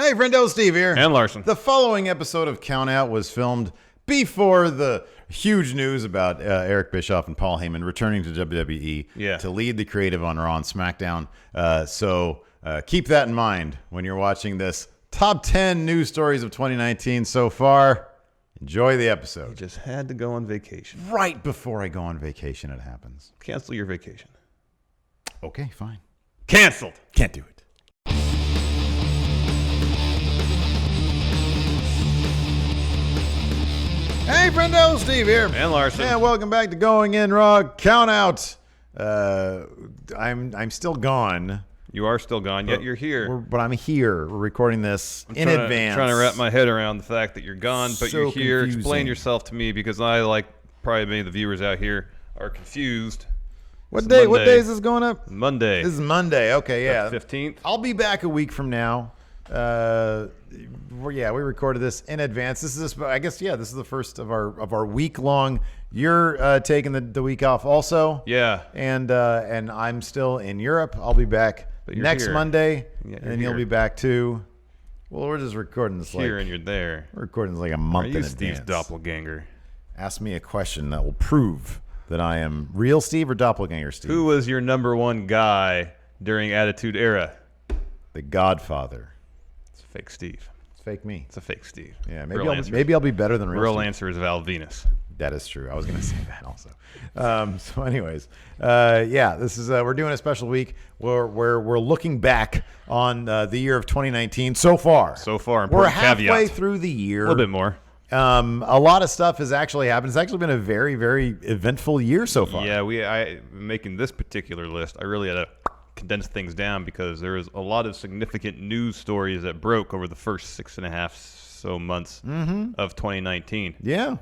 Hey, friendo, Steve here. And Larson. The following episode of Countout was filmed before the huge news about Eric Bischoff and Paul Heyman returning to WWE to lead the creative on Raw and SmackDown. So keep that in mind when you're watching this. Top 10 news stories of 2019 so far. Enjoy the episode. You just had to go on vacation. Right before I go on vacation, it happens. Cancel your vacation. Okay, fine. Canceled. Can't do it. Hey, friendo, Steve here. And Larson. And welcome back to Going In Raw Countout. I'm still gone. You are still gone, yet you're here. But I'm here. We're recording this in advance. I'm trying to wrap my head around the fact that you're gone, but So you're here. confusing. Explain yourself to me, because I, like probably many of the viewers out here, are confused. What day is this going up? Monday. This is Monday. Okay, yeah. 15th. I'll be back a week from now. We recorded this in advance. This is this is the first of our week long. You're taking the week off also. Yeah. And I'm still in Europe. I'll be back next here. Monday, Yeah, and then you'll be back too. Well, we're just recording this Here and you're there. We're recording this like a month Are in you advance. Steve's doppelganger? Ask me a question that will prove that I am real Steve or doppelganger Steve. Who was your number one guy during Attitude Era? The Godfather. It's fake Steve. It's fake me. It's a fake Steve. Yeah, maybe I'll be better than real Real Steve. answer is Val Venus. That is true. I was going to say that also. So anyways, this is we're doing a special week where we're looking back on the year of 2019 so far. We're halfway through the year. A little bit more. A lot of stuff has actually happened. It's actually been a very, very eventful year so far. Yeah, making this particular list, I really had to condense things down because there was a lot of significant news stories that broke over the first 6.5 months of 2019. Yeah.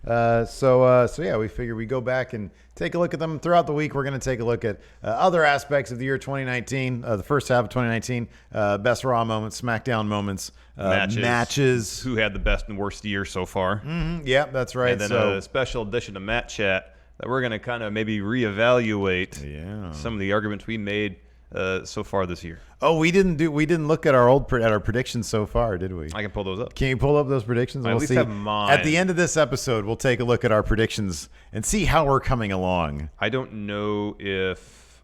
We figure we go back and take a look at them throughout the week. We're going to take a look at other aspects of the year 2019, the first half of 2019, best Raw moments, SmackDown moments, matches. Who had the best and worst year so far. Yeah, that's right. And then a special edition to Matt Chat that we're going to kind of maybe reevaluate some of the arguments we made so far this year. Oh, we didn't look at our our predictions so far, did we? I can pull those up. Can you pull up those predictions? I at least have mine. At the end of this episode, we'll take a look at our predictions and see how we're coming along. I don't know if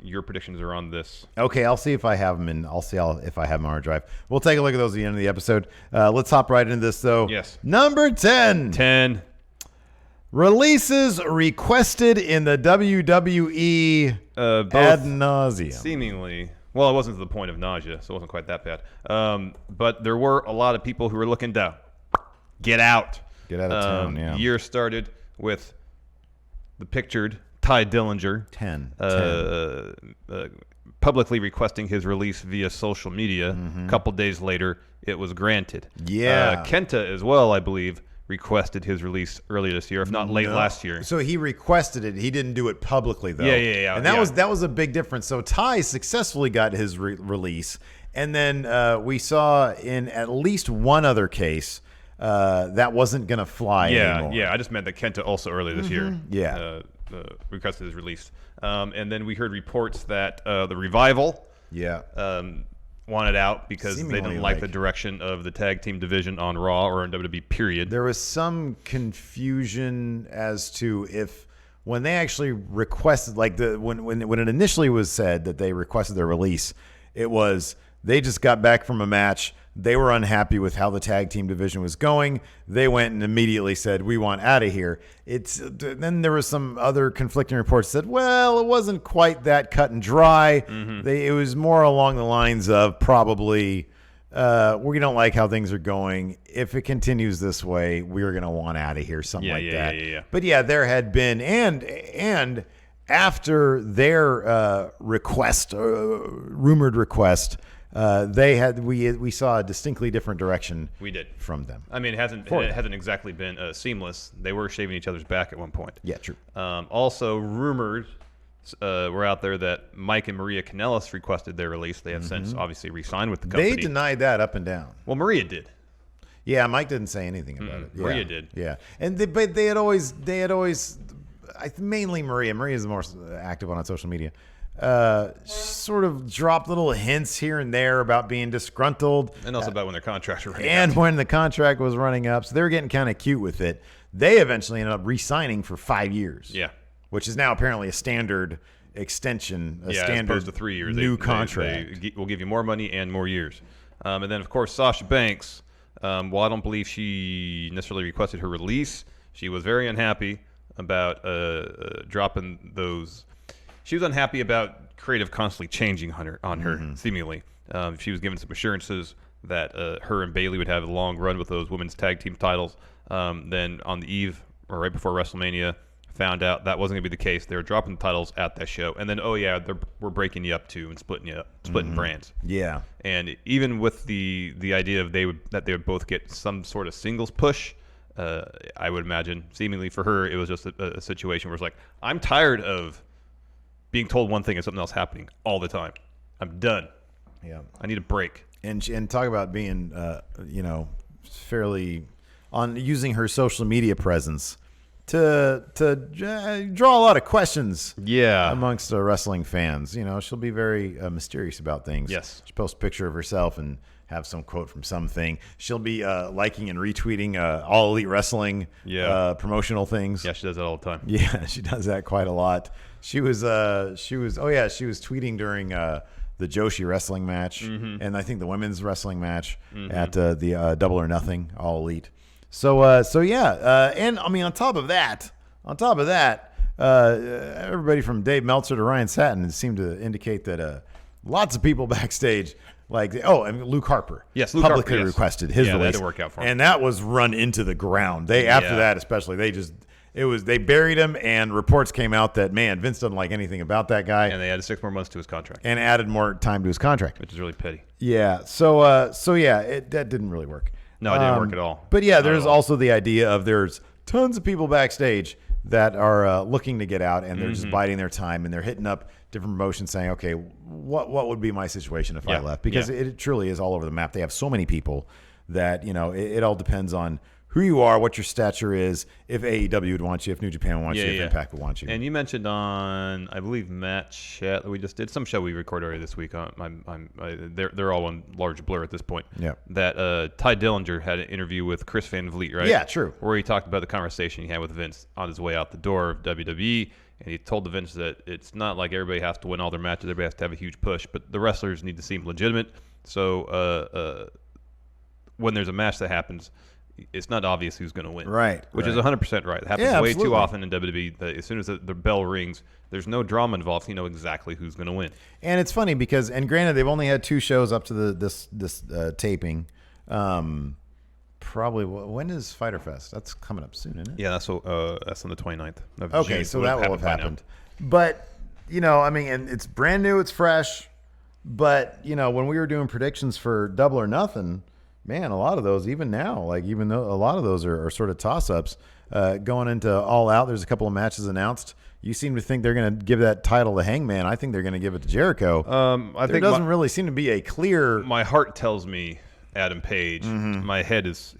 your predictions are on this. Okay, I'll see if I have them if I have them on our drive. We'll take a look at those at the end of the episode. Let's hop right into this though. Yes. Number 10. 10. Releases requested in the WWE ad nauseum. Seemingly. Well, it wasn't to the point of nausea, so it wasn't quite that bad. But there were a lot of people who were looking to get out. Get out of town, yeah. Year started with the pictured Ty Dillinger. 10. Publicly requesting his release via social media. A couple days later, it was granted. Yeah. Kenta as well, I believe, requested his release earlier this year, if not late last year. So he requested it. He didn't do it publicly, though. Yeah. And that was a big difference. So Ty successfully got his release. And then we saw in at least one other case that wasn't going to fly anymore. Yeah, I just meant that Kenta also earlier this year requested his release. And then we heard reports that the Revival wanted out because they didn't like the direction of the tag team division on Raw or on WWE, period. There was some confusion as to if when they actually requested, like when it initially was said that they requested their release, it was they just got back from a match. They were unhappy with how the tag team division was going. They went and immediately said, "We want out of here." Then there was some other conflicting reports that said, well, it wasn't quite that cut and dry. It was more along the lines of probably, we don't like how things are going. If it continues this way, we're going to want out of here, something like that. Yeah. But yeah, there had been, and after their rumored request, we saw a distinctly different direction. We did from them. I mean, it hasn't exactly been seamless. They were shaving each other's back at one point. Yeah, true. Also, rumors were out there that Mike and Maria Kanellis requested their release. They have since obviously re-signed with the company. They denied that up and down. Well, Maria did. Yeah, Mike didn't say anything about it. Yeah. Maria did. Yeah, but they had always mainly Maria. Maria's the more active on social media. sort of dropped little hints here and there about being disgruntled. And also about when their contract was running and when the contract was running up. So they were getting kind of cute with it. They eventually ended up re-signing for 5 years. Yeah. Which is now apparently a standard extension, standard as opposed to 3 years. New contract. They will give you more money and more years. And then, of course, Sasha Banks, while I don't believe she necessarily requested her release, she was very unhappy about dropping those. She was unhappy about creative constantly changing on her seemingly. She was given some assurances that her and Bayley would have a long run with those women's tag team titles. Then on the eve, or right before WrestleMania, found out that wasn't going to be the case. They were dropping the titles at that show. And then, we're breaking you up too and splitting you up, splitting brands. Yeah. And even with the idea of that they would both get some sort of singles push, I would imagine, seemingly for her, it was just a situation where it's like, I'm tired of being told one thing and something else happening all the time. I'm done. Yeah. I need a break. And talk about being, fairly on using her social media presence to draw a lot of questions. Yeah. Amongst wrestling fans. She'll be very mysterious about things. Yes. She'll post a picture of herself and have some quote from something. She'll be liking and retweeting All Elite Wrestling promotional things. Yeah, she does that all the time. Yeah, she does that quite a lot. She was tweeting during the Joshi wrestling match and I think the women's wrestling match at the Double or Nothing All Elite. So and I mean on top of that, everybody from Dave Meltzer to Ryan Satin seemed to indicate that lots of people backstage. And Luke Harper. Yes, Luke publicly Harper, requested his release. That didn't work out for him. And that was run into the ground. After that, especially, they buried him, and reports came out that Vince doesn't like anything about that guy. And they added 6 more months to his contract. And added more time to his contract, which is really petty. Yeah. That didn't really work. No, it didn't work at all. But yeah, there's also the idea of there's tons of people backstage that are looking to get out, and they're just biding their time, and they're hitting up different promotions saying, okay, what would be my situation if I left? Because it truly is all over the map. They have so many people that, it all depends on who you are, what your stature is, if AEW would want you, if New Japan would want you, if Impact would want you. And you mentioned on, I believe, Matt Chat that we just did, some show we recorded already this week. They're all one large blur at this point. Yeah. That Ty Dillinger had an interview with Chris Van Vliet, right? Yeah, true. Where he talked about the conversation he had with Vince on his way out the door of WWE. And he told the Vince that it's not like everybody has to win all their matches. Everybody has to have a huge push. But the wrestlers need to seem legitimate. So when there's a match that happens, it's not obvious who's going to win. Right. Which is 100% right. It happens way too often in WWE. As soon as the bell rings, there's no drama involved. You know exactly who's going to win. And it's funny because, and granted, they've only had 2 shows up to this taping. Probably, when is Fyter Fest? That's coming up soon, isn't it? Yeah, that's on the 29th of Okay, June. so that will have happened. But, and it's brand new, it's fresh. But, when we were doing predictions for Double or Nothing, man, a lot of those, even now, even though a lot of those are sort of toss-ups, going into All Out, there's a couple of matches announced. You seem to think they're going to give that title to Hangman. I think they're going to give it to Jericho. There doesn't really seem to be a clear... My heart tells me Adam Page. My head is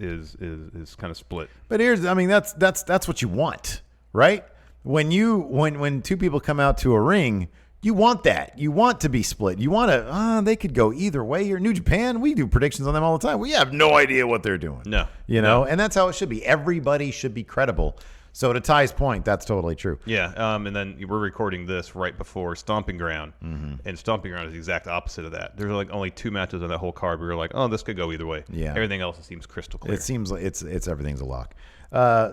kind of split. But that's what you want, right? When 2 people come out to a ring, you want that. You want to be split. You want to. They could go either way here. New Japan, we do predictions on them all the time. We have no idea what they're doing. No, and that's how it should be. Everybody should be credible. So to Ty's point, that's totally true. Yeah, and then we're recording this right before Stomping Ground, and Stomping Ground is the exact opposite of that. There's only 2 matches on that whole card. We were like, oh, this could go either way. Yeah. Everything else seems crystal clear. It seems like it's everything's a lock.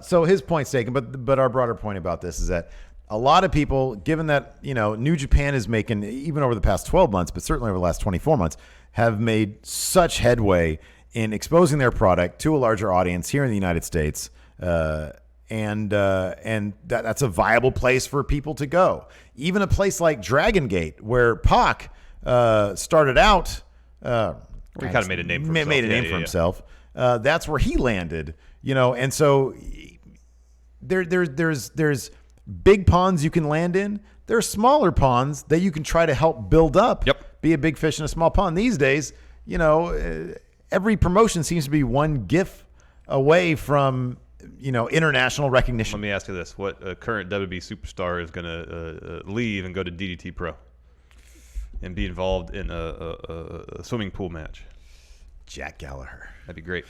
So his point's taken, but our broader point about this is that a lot of people, given that New Japan is making, even over the past 12 months, but certainly over the last 24 months, have made such headway in exposing their product to a larger audience here in the United States. And that's a viable place for people to go. Even a place like Dragon Gate, where Pac started out, he kind of made a name for himself. That's where he landed, and so there's big ponds you can land in. There are smaller ponds that you can try to help build up. Yep. Be a big fish in a small pond. These days, every promotion seems to be one GIF away from international recognition. Let me ask you this: what current WWE superstar is going to leave and go to DDT Pro? and be involved in a swimming pool match. Jack Gallagher. That'd be great.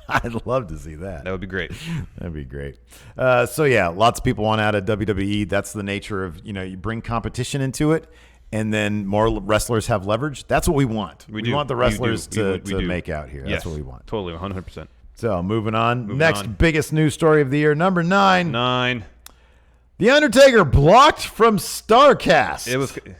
I'd love to see that. That would be great. That'd be great. So yeah, lots of people want out of WWE. That's the nature of, you bring competition into it, and then more wrestlers have leverage. That's what we want. We want the wrestlers to make out here. Yes, that's what we want. Totally, 100%. So moving on. Next biggest news story of the year, number 9. The Undertaker blocked from Starcast.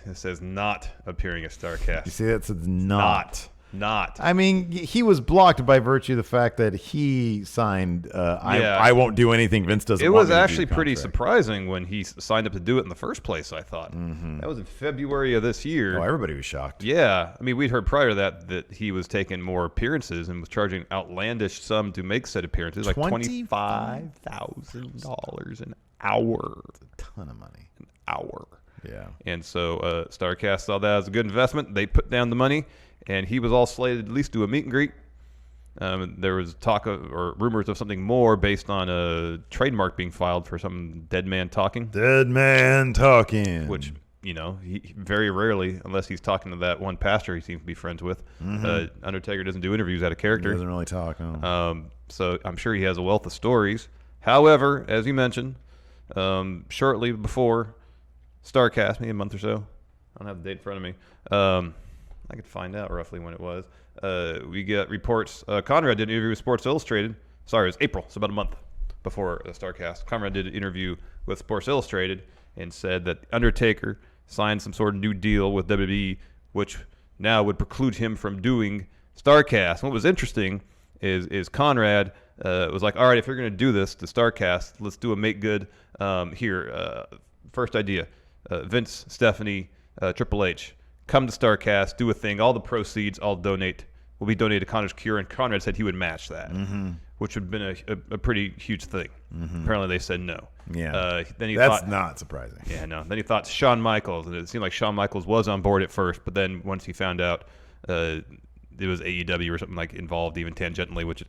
It says not appearing at Starcast. You see that? It says not. Not. I mean, he was blocked by virtue of the fact that he signed, I won't do anything Vince doesn't want me to do. It was actually pretty surprising when he signed up to do it in the first place, I thought. That was in February of this year. Oh, everybody was shocked. Yeah. I mean, we'd heard prior to that he was taking more appearances and was charging outlandish sum to make said appearances, like $25,000 an hour. That's a ton of money. An hour. Yeah. And so Starcast saw that as a good investment. They put down the money. And he was all slated to at least do a meet and greet. There was talk or rumors of something more based on a trademark being filed for some dead man talking. Dead man talking. Which, he very rarely, unless he's talking to that one pastor he seems to be friends with, Undertaker doesn't do interviews out of character. He doesn't really talk, no. So I'm sure he has a wealth of stories. However, as you mentioned, shortly before Starcast, maybe a month or so, I don't have the date in front of me, I could find out roughly when it was. We get reports. Conrad did an interview with Sports Illustrated. Sorry, it was April, so about a month before Starcast. Conrad did an interview with Sports Illustrated and said that Undertaker signed some sort of new deal with WWE, which now would preclude him from doing Starcast. And what was interesting is Conrad was like, all right, if you're going to do this to Starcast, let's do a make good here. First idea, Vince, Stephanie, Triple H. Come to Starcast, do a thing. All the proceeds, will be donated to Conrad's cure, and Conrad said he would match that, which would have been a pretty huge thing. Apparently, they said no. Yeah, then that's not surprising. Yeah, no. Then he thought Shawn Michaels, and it seemed like Shawn Michaels was on board at first, but then once he found out it was AEW or something like involved, even tangentially, which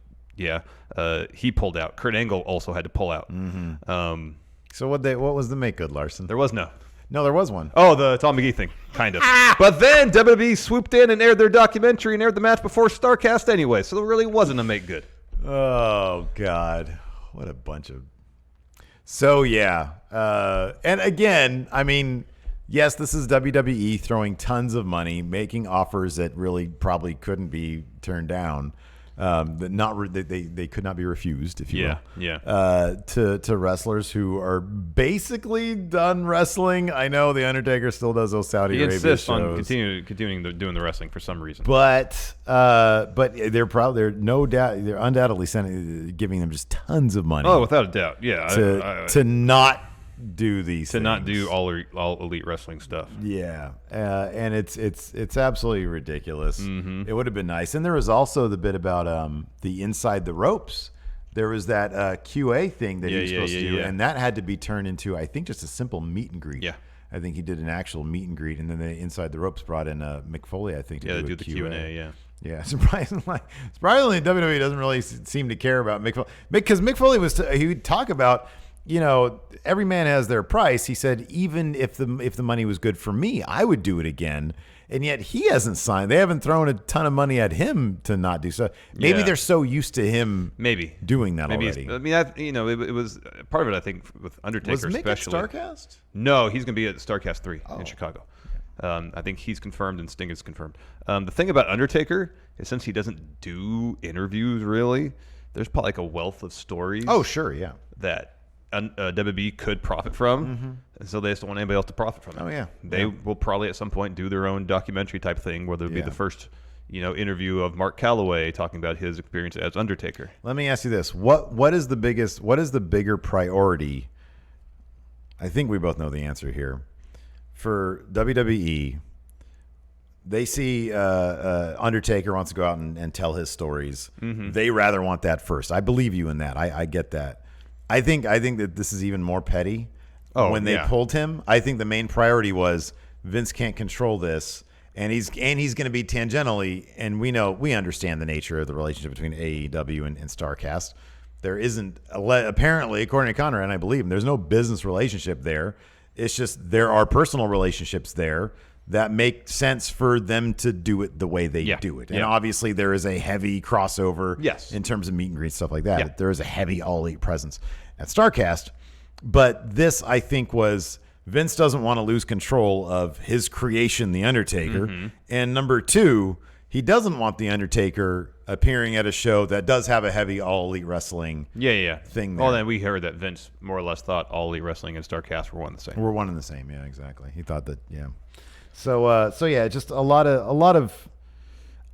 he pulled out. Kurt Angle also had to pull out. So what was the make good, Larson? There was no. No, there was one. Oh, the Tom McGee thing, kind of. But then WWE swooped in and aired their documentary and aired the match before Starcast anyway, so there really wasn't a make good. Oh, God. What a bunch of... So, yeah. And again, I mean, yes, this is WWE throwing tons of money, making offers that really probably couldn't be turned down. They could not be refused, if you will. Yeah. To wrestlers who are basically done wrestling. I know the Undertaker still does those Saudi Arabia shows. He insists on continuing doing the wrestling for some reason. But they're undoubtedly giving them just tons of money. Oh, without a doubt. Yeah. To not do these things. Not do all elite wrestling stuff. Yeah, and it's absolutely ridiculous. It would have been nice. And there was also the bit about the inside the ropes. There was that QA thing that he was supposed to do, and that had to be turned into, I think, just a simple meet and greet. Yeah. I think he did an actual meet and greet, and then the inside the ropes brought in Mick Foley, I think, to do the Q&A. Yeah. Yeah, surprisingly, WWE doesn't really seem to care about Mick Foley, because Mick Foley he would talk about, every man has their price. He said, even if the money was good for me, I would do it again. And yet he hasn't signed. They haven't thrown a ton of money at him to not do so. Maybe they're so used to him doing that already. I mean, it was part of it, I think, with Undertaker especially. Was Mick at Starcast? No, he's going to be at Starcast 3 in Chicago. I think he's confirmed and Sting is confirmed. The thing about Undertaker is, since he doesn't do interviews really, there's probably like a wealth of stories. Oh, sure, yeah. That WWE could profit from, and so they just don't want anybody else to profit from it. Oh yeah, they will probably at some point do their own documentary type thing, where there'll be the first, interview of Mark Calloway talking about his experience as Undertaker. Let me ask you this: what is the bigger priority? I think we both know the answer here. For WWE, they see Undertaker wants to go out and tell his stories. They rather want that first. I believe you in that. I get that. I think that this is even more petty. When they pulled him, I think the main priority was Vince can't control this, and he's going to be tangentially. And we understand the nature of the relationship between AEW and Starcast. There isn't, apparently, according to Conrad, and I believe him, there's no business relationship there. It's just there are personal relationships there. that make sense for them to do it the way they do it. And obviously there is a heavy crossover in terms of meet and greet, stuff like that. Yeah. There is a heavy All Elite presence at Starcast. But this, I think, was Vince doesn't want to lose control of his creation, The Undertaker. Mm-hmm. And number two, he doesn't want The Undertaker appearing at a show that does have a heavy All Elite Wrestling thing there. Well, then we heard that Vince more or less thought All Elite Wrestling and Starcast were one and the same. We're one and the same, yeah, exactly. He thought that, So yeah, just a lot of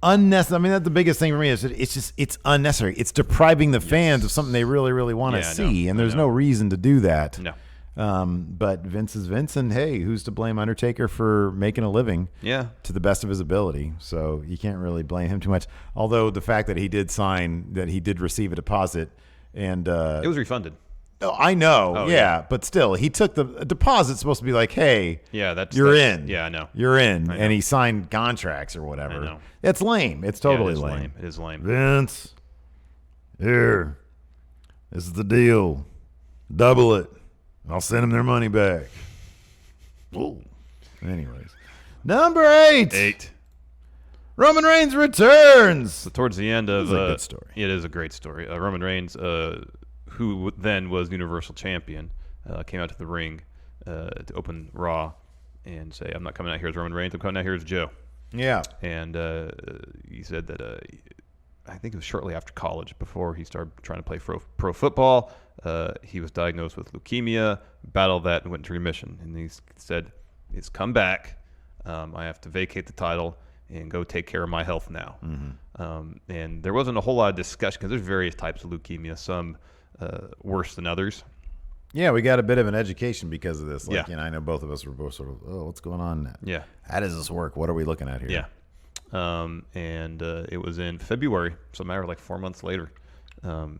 unnecessary. I mean, that's the biggest thing for me is it's unnecessary. It's depriving the fans of something they really, really want to see, and there's no reason to do that. No. But Vince is Vince, and hey, who's to blame Undertaker for making a living? Yeah. To the best of his ability, so you can't really blame him too much. Although the fact that he did receive a deposit, and it was refunded. Oh, I know, but still, he took the deposit. Supposed to be like, hey, that's in. Yeah, I know. You're in, and he signed contracts or whatever. I know. It's lame. It's totally lame. It is lame. Vince, here, this is the deal. Double it. I'll send them their money back. Whoa. Anyways, number 8. Roman Reigns returns. So towards the end of a good story. It is a great story. Roman Reigns, who then was Universal Champion, came out to the ring to open Raw and say, "I'm not coming out here as Roman Reigns. I'm coming out here as Joe." Yeah. And he said that I think it was shortly after college, before he started trying to play pro football. He was diagnosed with leukemia, battled that, and went into remission. And he said, "It's come back. I have to vacate the title and go take care of my health now." Mm-hmm. And there wasn't a whole lot of discussion because there's various types of leukemia, some worse than others. Yeah, we got a bit of an education because of this. I know both of us were both sort of, what's going on now? Yeah. How does this work? What are we looking at here? Yeah. And it was in February, so a matter of like 4 months later.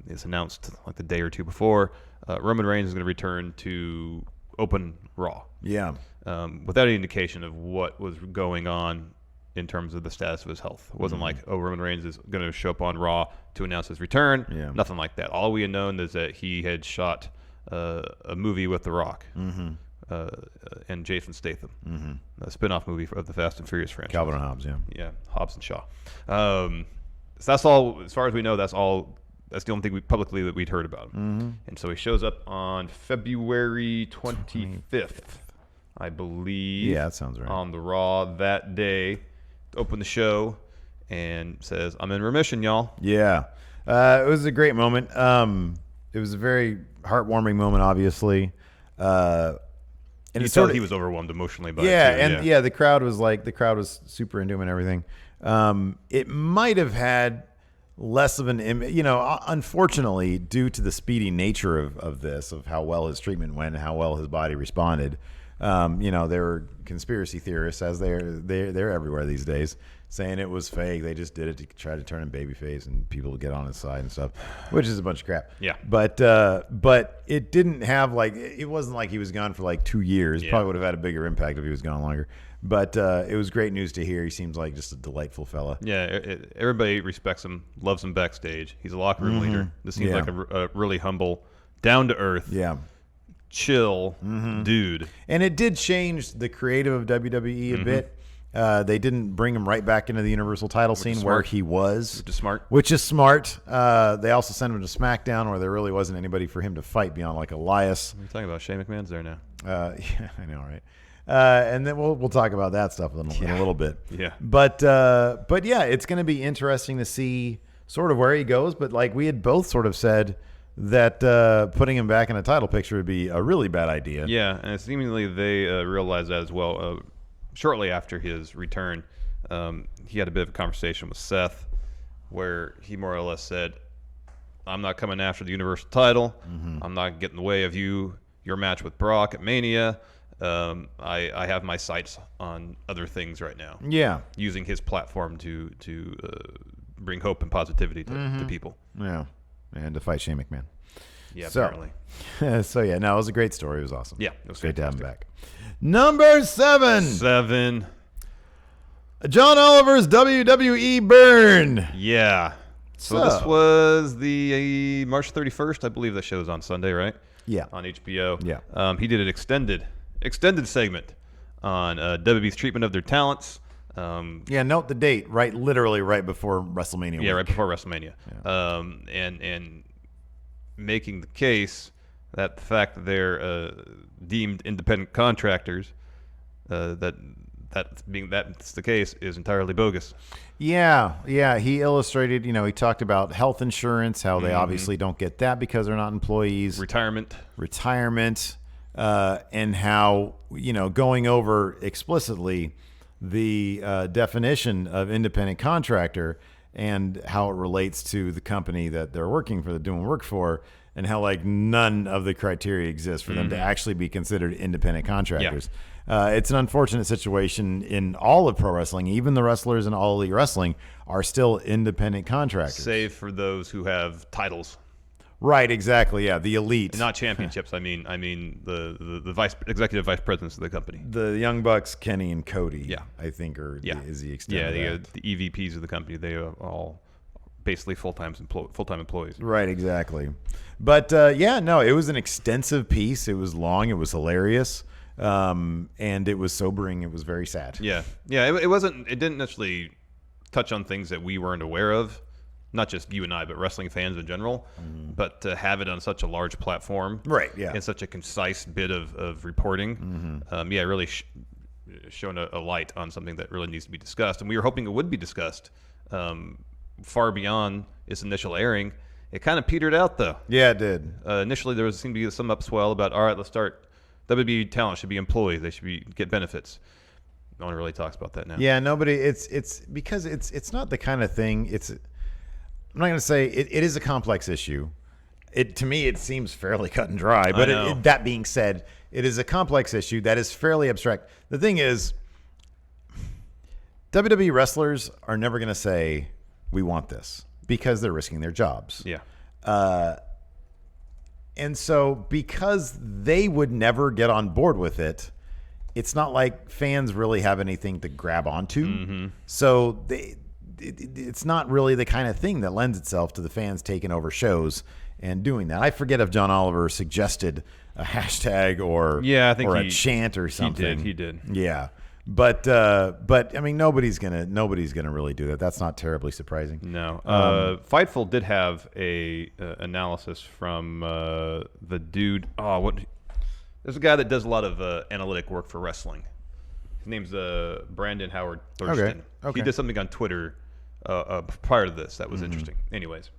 It's announced like the day or two before Roman Reigns is going to return to open Raw. Yeah. Without any indication of what was going on in terms of the status of his health. It wasn't like, Roman Reigns is going to show up on Raw to announce his return. Yeah. Nothing like that. All we had known is that he had shot a movie with The Rock and Jason Statham, a spin-off movie of the Fast and Furious franchise. Calvin and Hobbes, Yeah, Hobbs and Shaw. So that's all, as far as we know, that's the only thing publicly that we'd heard about him. And so he shows up on February 25th, I believe. Yeah, that sounds right. On the Raw that day, open the show, and says, "I'm in remission, y'all." Yeah. It was a great moment. It was a very heartwarming moment, obviously. And you told he was overwhelmed emotionally by it too. The crowd was super into him and everything. It might have had less of an unfortunately, due to the speedy nature of this, of how well his treatment went and how well his body responded. There were conspiracy theorists, as they're everywhere these days, saying it was fake. They just did it to try to turn him babyface and people would get on his side and stuff, which is a bunch of crap. Yeah. But it didn't have it wasn't like he was gone for like 2 years. Yeah. Probably would have had a bigger impact if he was gone longer. But it was great news to hear. He seems like just a delightful fella. Yeah, everybody respects him, loves him backstage. He's a locker room leader. This seems like a really humble, down to earth. Yeah. Chill dude. And it did change the creative of WWE a bit. They didn't bring him right back into the Universal title scene where he was. Which is smart. They also sent him to SmackDown where there really wasn't anybody for him to fight beyond like Elias. What are you talking about? Shane McMahon's there now. Yeah, I know, right? And then we'll talk about that stuff in a little bit. Yeah. But yeah, it's going to be interesting to see sort of where he goes. But like we had both sort of said that putting him back in a title picture would be a really bad idea. Yeah, and seemingly they realized that as well. Shortly after his return, he had a bit of a conversation with Seth where he more or less said, "I'm not coming after the Universal title. I'm not getting in the way of your match with Brock at Mania. I have my sights on other things right now." Yeah. Using his platform to bring hope and positivity to people. Yeah. And to fight Shane McMahon. Yeah, apparently. So yeah, no, it was a great story. It was awesome. Yeah, it was great to have him back. Number 7. John Oliver's WWE burn. Yeah. So this was the March 31st. I believe that show's on Sunday, right? Yeah. On HBO. Yeah. He did an extended segment on WWE's treatment of their talents. Note the date, right? Literally right before WrestleMania. Yeah, right before WrestleMania. Yeah. And making the case that the fact that they're deemed independent contractors, that's the case, is entirely bogus. Yeah. He illustrated, he talked about health insurance, how they obviously don't get that because they're not employees. Retirement. And how, going over explicitly the definition of independent contractor and how it relates to the company that they're working for, doing work for, and how like none of the criteria exists for them to actually be considered independent contractors. It's an unfortunate situation in all of pro wrestling. Even the wrestlers in All Elite Wrestling are still independent contractors. Save for those who have titles. Right, exactly. Yeah, the elite, and not championships. I mean the executive vice presidents of the company. The Young Bucks, Kenny and Cody. Yeah, I think is the extent. Yeah, the EVPs of the company. They are all basically full-time employees. Right, exactly. But it was an extensive piece. It was long. It was hilarious, and it was sobering. It was very sad. Yeah. It didn't necessarily touch on things that we weren't aware of. Not just you and I, but wrestling fans in general. But to have it on such a large platform, right? Yeah, and such a concise bit of reporting, really shone a light on something that really needs to be discussed. And we were hoping it would be discussed far beyond its initial airing. It kind of petered out, though. Yeah, it did. Initially, there seemed to be some upswell about, all right, let's start. WWE talent should be employees. They should get benefits. No one really talks about that now. Yeah, nobody. It's because it's not the kind of thing. I'm not going to say it is a complex issue. To me, it seems fairly cut and dry. But that being said, it is a complex issue that is fairly abstract. The thing is, WWE wrestlers are never going to say, we want this, because they're risking their jobs. Yeah. And so because they would never get on board with it, it's not like fans really have anything to grab onto. So it's not really the kind of thing that lends itself to the fans taking over shows and doing that. I forget if John Oliver suggested a hashtag or a chant or something. He did. Yeah. But I mean, nobody's gonna really do that. That's not terribly surprising. No. Fightful did have a analysis from the dude. There's a guy that does a lot of analytic work for wrestling. His name's Brandon Howard Thurston. Okay. He did something on Twitter prior to this that was interesting. Anyways,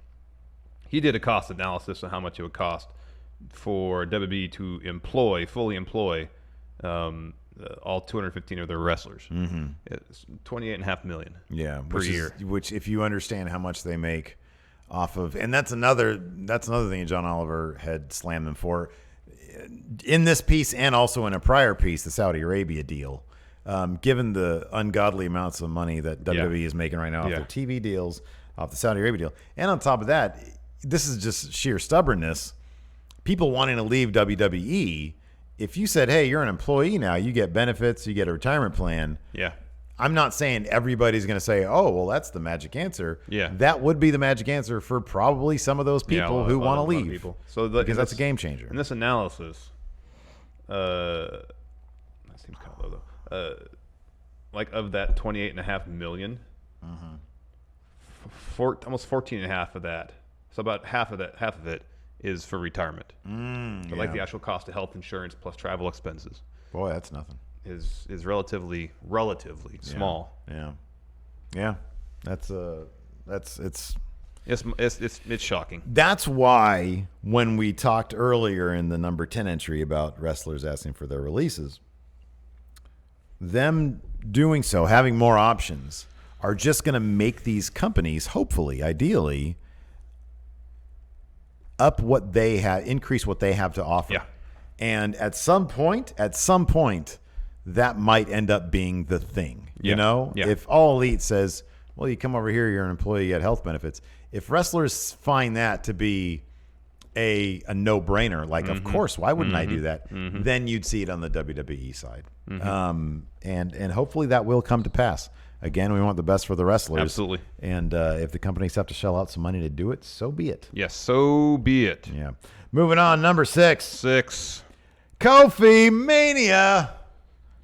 he did a cost analysis on how much it would cost for WWE to fully employ all 215 of their wrestlers. It's $28.5 million per year. Which, if you understand how much they make off of, and that's another thing that John Oliver had slammed them for in this piece and also in a prior piece, the Saudi Arabia deal. Given the ungodly amounts of money that WWE is making right now off their TV deals, off the Saudi Arabia deal, and on top of that, this is just sheer stubbornness. People wanting to leave WWE. If you said, hey, you're an employee now, you get benefits, you get a retirement plan. Yeah. I'm not saying everybody's going to say, oh, well, that's the magic answer. Yeah. That would be the magic answer for probably some of those people who want to leave. Because that's a game changer. In this analysis, that seems kind of low, though. Like of that $28.5 million, almost 14.5 of that. So about half of it is for retirement. Like the actual cost of health insurance plus travel expenses. Boy, that's nothing. Is relatively small. Yeah. It's shocking. That's why when we talked earlier in the number 10 entry about wrestlers asking for their releases, them doing so, having more options, are just going to make these companies, hopefully, ideally, up what they have, increase what they have to offer. Yeah. And at some point, that might end up being the thing. You know? Yeah. If All Elite says, well, you come over here, you're an employee, you get health benefits. If wrestlers find that to be a no-brainer, like, of course, why wouldn't I do that? Then you'd see it on the WWE side. And hopefully that will come to pass. Again, we want the best for the wrestlers. Absolutely. And if the companies have to shell out some money to do it, so be it. Yes, so be it. Yeah. Moving on, number 6. 6. Kofi Mania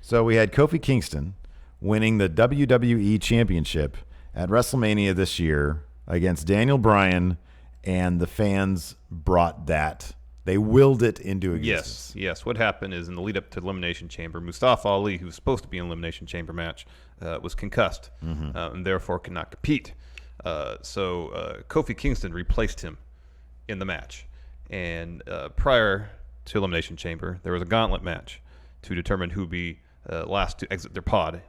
So we had Kofi Kingston winning the WWE Championship at WrestleMania this year against Daniel Bryan, and the fans brought that. They willed it into existence. Yes. What happened is in the lead up to Elimination Chamber, Mustafa Ali, who was supposed to be in Elimination Chamber match, was concussed and therefore could not compete. So Kofi Kingston replaced him in the match. And prior to Elimination Chamber, there was a gauntlet match to determine who would be last to exit their pod.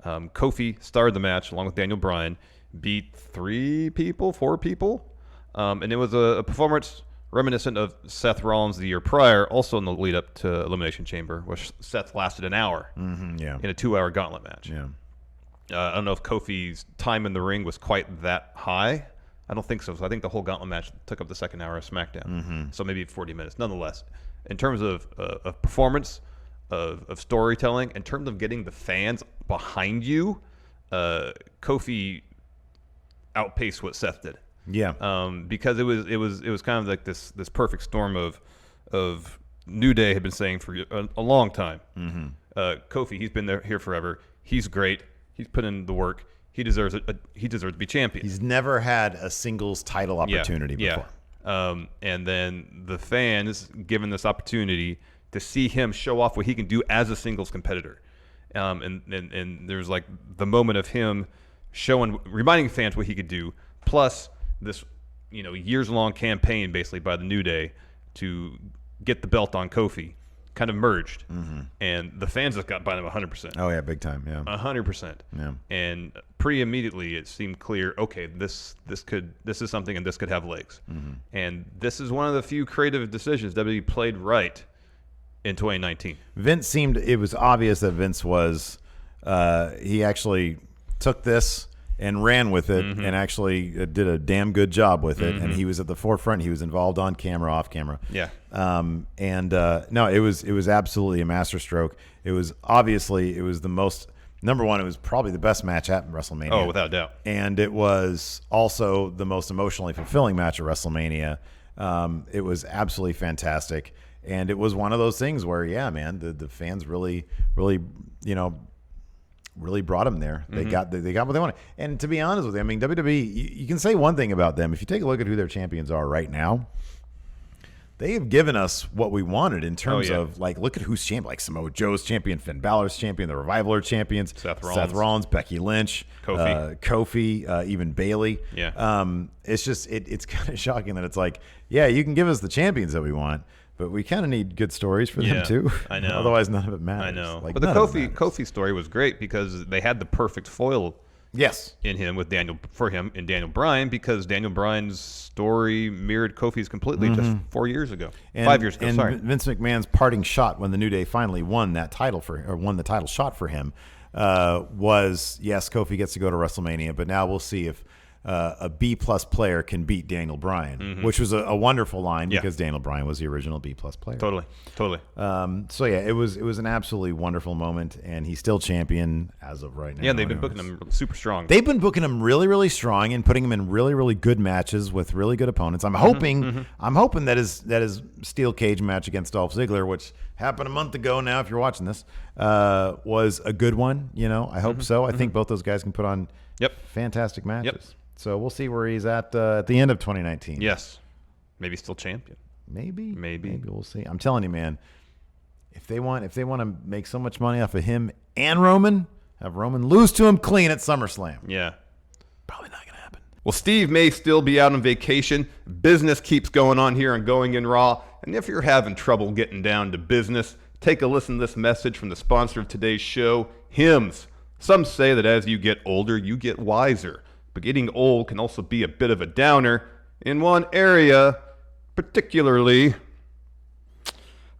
Kofi started the match along with Daniel Bryan, beat 4 people, and it was a performance reminiscent of Seth Rollins the year prior, also in the lead up to Elimination Chamber, which Seth lasted an hour in a 2-hour gauntlet match. Yeah. I don't know if Kofi's time in the ring was quite that high. I don't think so. So I think the whole gauntlet match took up the second hour of SmackDown. So maybe 40 minutes. Nonetheless, in terms of performance, of storytelling, in terms of getting the fans behind you, Kofi outpaced what Seth did. Yeah. Because it was kind of like this perfect storm of New Day had been saying for a long time. Kofi, he's been here forever. He's great. He's put in the work. He deserves it. He deserves to be champion. He's never had a singles title opportunity before. And then the fans given this opportunity to see him show off what he can do as a singles competitor. And there's like the moment of him reminding fans what he could do, plus this, years-long campaign basically by the New Day to get the belt on Kofi kind of merged. And the fans just got behind him 100%. Oh, yeah, big time, yeah. 100%. Yeah. And pretty immediately it seemed clear, okay, this is something and this could have legs. And this is one of the few creative decisions WWE played right in 2019. It was obvious that Vince was, he actually took this and ran with it and actually did a damn good job with it. And he was at the forefront. He was involved on camera, off camera. Yeah. No, it was absolutely a masterstroke. It was the most, number one, it was probably the best match at WrestleMania. Oh, without doubt. And it was also the most emotionally fulfilling match at WrestleMania. It was absolutely fantastic. And it was one of those things where, yeah, man, the fans really brought them there. They got what they wanted. And to be honest with you, I mean, WWE, you can say one thing about them. If you take a look at who their champions are right now, they have given us what we wanted in terms of, like, look at who's champion. Like Samoa Joe's champion, Finn Balor's champion, the Revival are champions, Seth Rollins, Becky Lynch, Kofi, even Bayley. Yeah. It's just, it's kind of shocking that it's like, yeah, you can give us the champions that we want, but we kind of need good stories for them too. I know. Otherwise, none of it matters. I know. Like, but the Kofi story was great because they had the perfect foil. Yes. In him with Daniel Bryan, because Daniel Bryan's story mirrored Kofi's completely just 4 years ago, 5 years ago. And Vince McMahon's parting shot when the New Day finally won the title shot for him was, yes, Kofi gets to go to WrestleMania, but now we'll see if a B-plus player can beat Daniel Bryan, which was a wonderful line because Daniel Bryan was the original B-plus player. Totally. So yeah, it was an absolutely wonderful moment, and he's still champion as of right now. Yeah, they've been booking him super strong. They've been booking him really, really strong and putting him in really, really good matches with really good opponents. I'm hoping that his steel cage match against Dolph Ziggler, which happened a month ago now, if you're watching this, was a good one. I hope so. I think both those guys can put on fantastic matches. Yep. So we'll see where he's at the end of 2019. Yes. Maybe still champion. Maybe we'll see. I'm telling you, man, if they want to make so much money off of him and Roman, have Roman lose to him clean at SummerSlam. Yeah. Probably not going to happen. Well, Steve may still be out on vacation. Business keeps going on here on Going In Raw. And if you're having trouble getting down to business, take a listen to this message from the sponsor of today's show, Hims. Some say that as you get older, you get wiser. But getting old can also be a bit of a downer. In one area, particularly,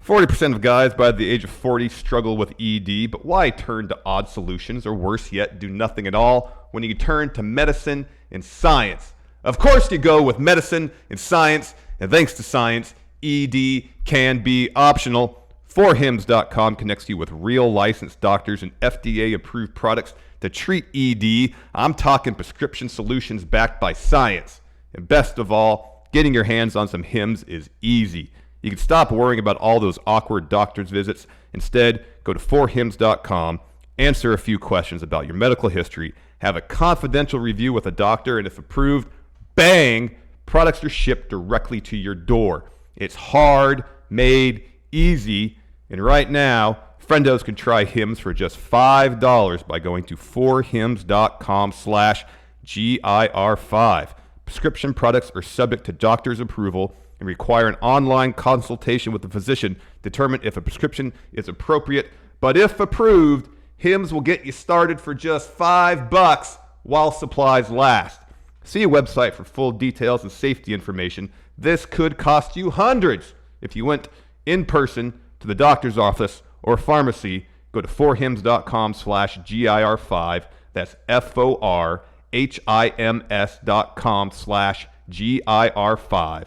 40% of guys by the age of 40 struggle with ED, but why turn to odd solutions, or worse yet, do nothing at all when you turn to medicine and science? Of course you go with medicine and science, and thanks to science, ED can be optional. 4hims.com connects you with real licensed doctors and FDA-approved products to treat ED. I'm talking prescription solutions backed by science. And best of all, getting your hands on some Hims is easy. You can stop worrying about all those awkward doctor's visits. Instead, Go to forhims.com, answer a few questions about your medical history, have a confidential review with a doctor, and if approved, bang, products are shipped directly to your door. It's hard, made, easy, and right now, friendos can try Hims for just $5 by going to forhims.com/GIR5. Prescription products are subject to doctor's approval and require an online consultation with the physician to determine if a prescription is appropriate. But if approved, Hims will get you started for just $5 while supplies last. See a website for full details and safety information. This could cost you hundreds if you went in person to the doctor's office or pharmacy. Go to forhims.com/GIR5. That's forhims.com/GIR5.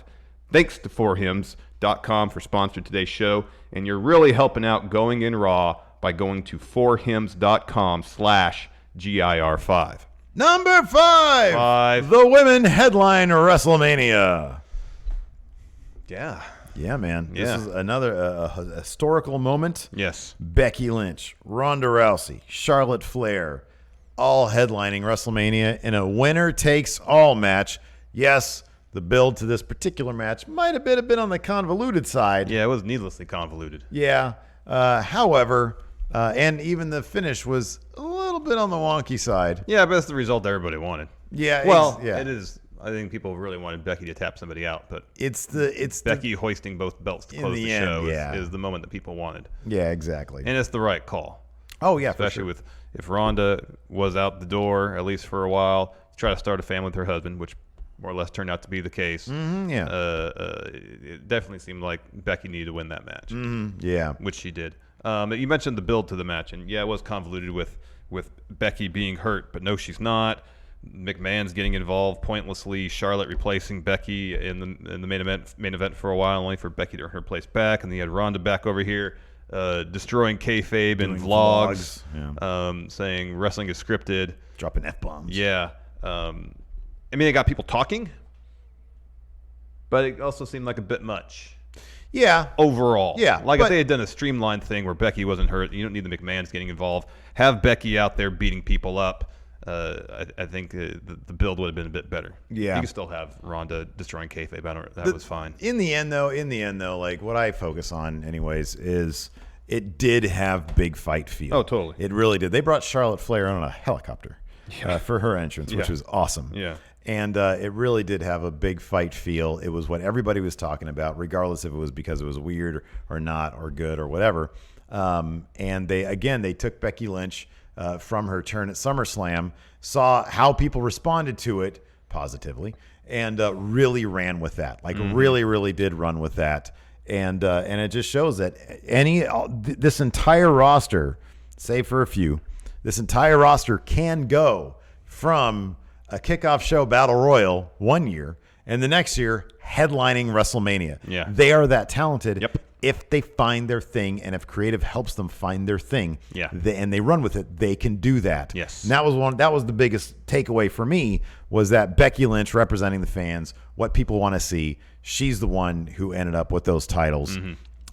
Thanks to forhims.com for sponsoring today's show, and you're really helping out Going In Raw by going to forhims.com/GIR5. Number 5. The women headline WrestleMania. Yeah. Yeah, man. This is another historical moment. Yes. Becky Lynch, Ronda Rousey, Charlotte Flair, all headlining WrestleMania in a winner-takes-all match. Yes, the build to this particular match might have been on the convoluted side. Yeah, it was needlessly convoluted. Yeah. However, and even the finish was a little bit on the wonky side. Yeah, but that's the result everybody wanted. Yeah. Well, it is. I think people really wanted Becky to tap somebody out, but it's Becky hoisting both belts to close the show is the moment that people wanted. Yeah, exactly. And it's the right call. Oh yeah, especially for sure. if Ronda was out the door at least for a while, try to start a family with her husband, which more or less turned out to be the case. It definitely seemed like Becky needed to win that match. Yeah, which she did. You mentioned the build to the match, and yeah, it was convoluted with Becky being hurt, but no, she's not. McMahon's getting involved pointlessly. Charlotte replacing Becky in the main event for a while, only for Becky to earn her place back. And then you had Ronda back over here, destroying kayfabe in vlogs, saying wrestling is scripted, dropping F-bombs. Yeah, I mean, it got people talking, but it also seemed like a bit much. Yeah. Overall. Yeah. Like if they had done a streamlined thing where Becky wasn't hurt, you don't need the McMahons getting involved. Have Becky out there beating people up. I think the build would have been a bit better. Yeah. You can still have Ronda destroying kayfabe. That was fine. In the end, though, like what I focus on anyways is it did have big fight feel. Oh, totally. It really did. They brought Charlotte Flair on a helicopter for her entrance, which was awesome. Yeah. And it really did have a big fight feel. It was what everybody was talking about, regardless if it was because it was weird or not or good or whatever. And they took Becky Lynch from her turn at SummerSlam, saw how people responded to it positively, and really ran with that. Like really, really did run with that. And it just shows that this entire roster, save for a few, this entire roster can go from a kickoff show battle royal one year and the next year headlining WrestleMania. Yeah. They are that talented. Yep. If they find their thing and if creative helps them find their thing, and they run with it, they can do that. Yes. And that was the biggest takeaway for me, was that Becky Lynch representing the fans, what people want to see. She's the one who ended up with those titles.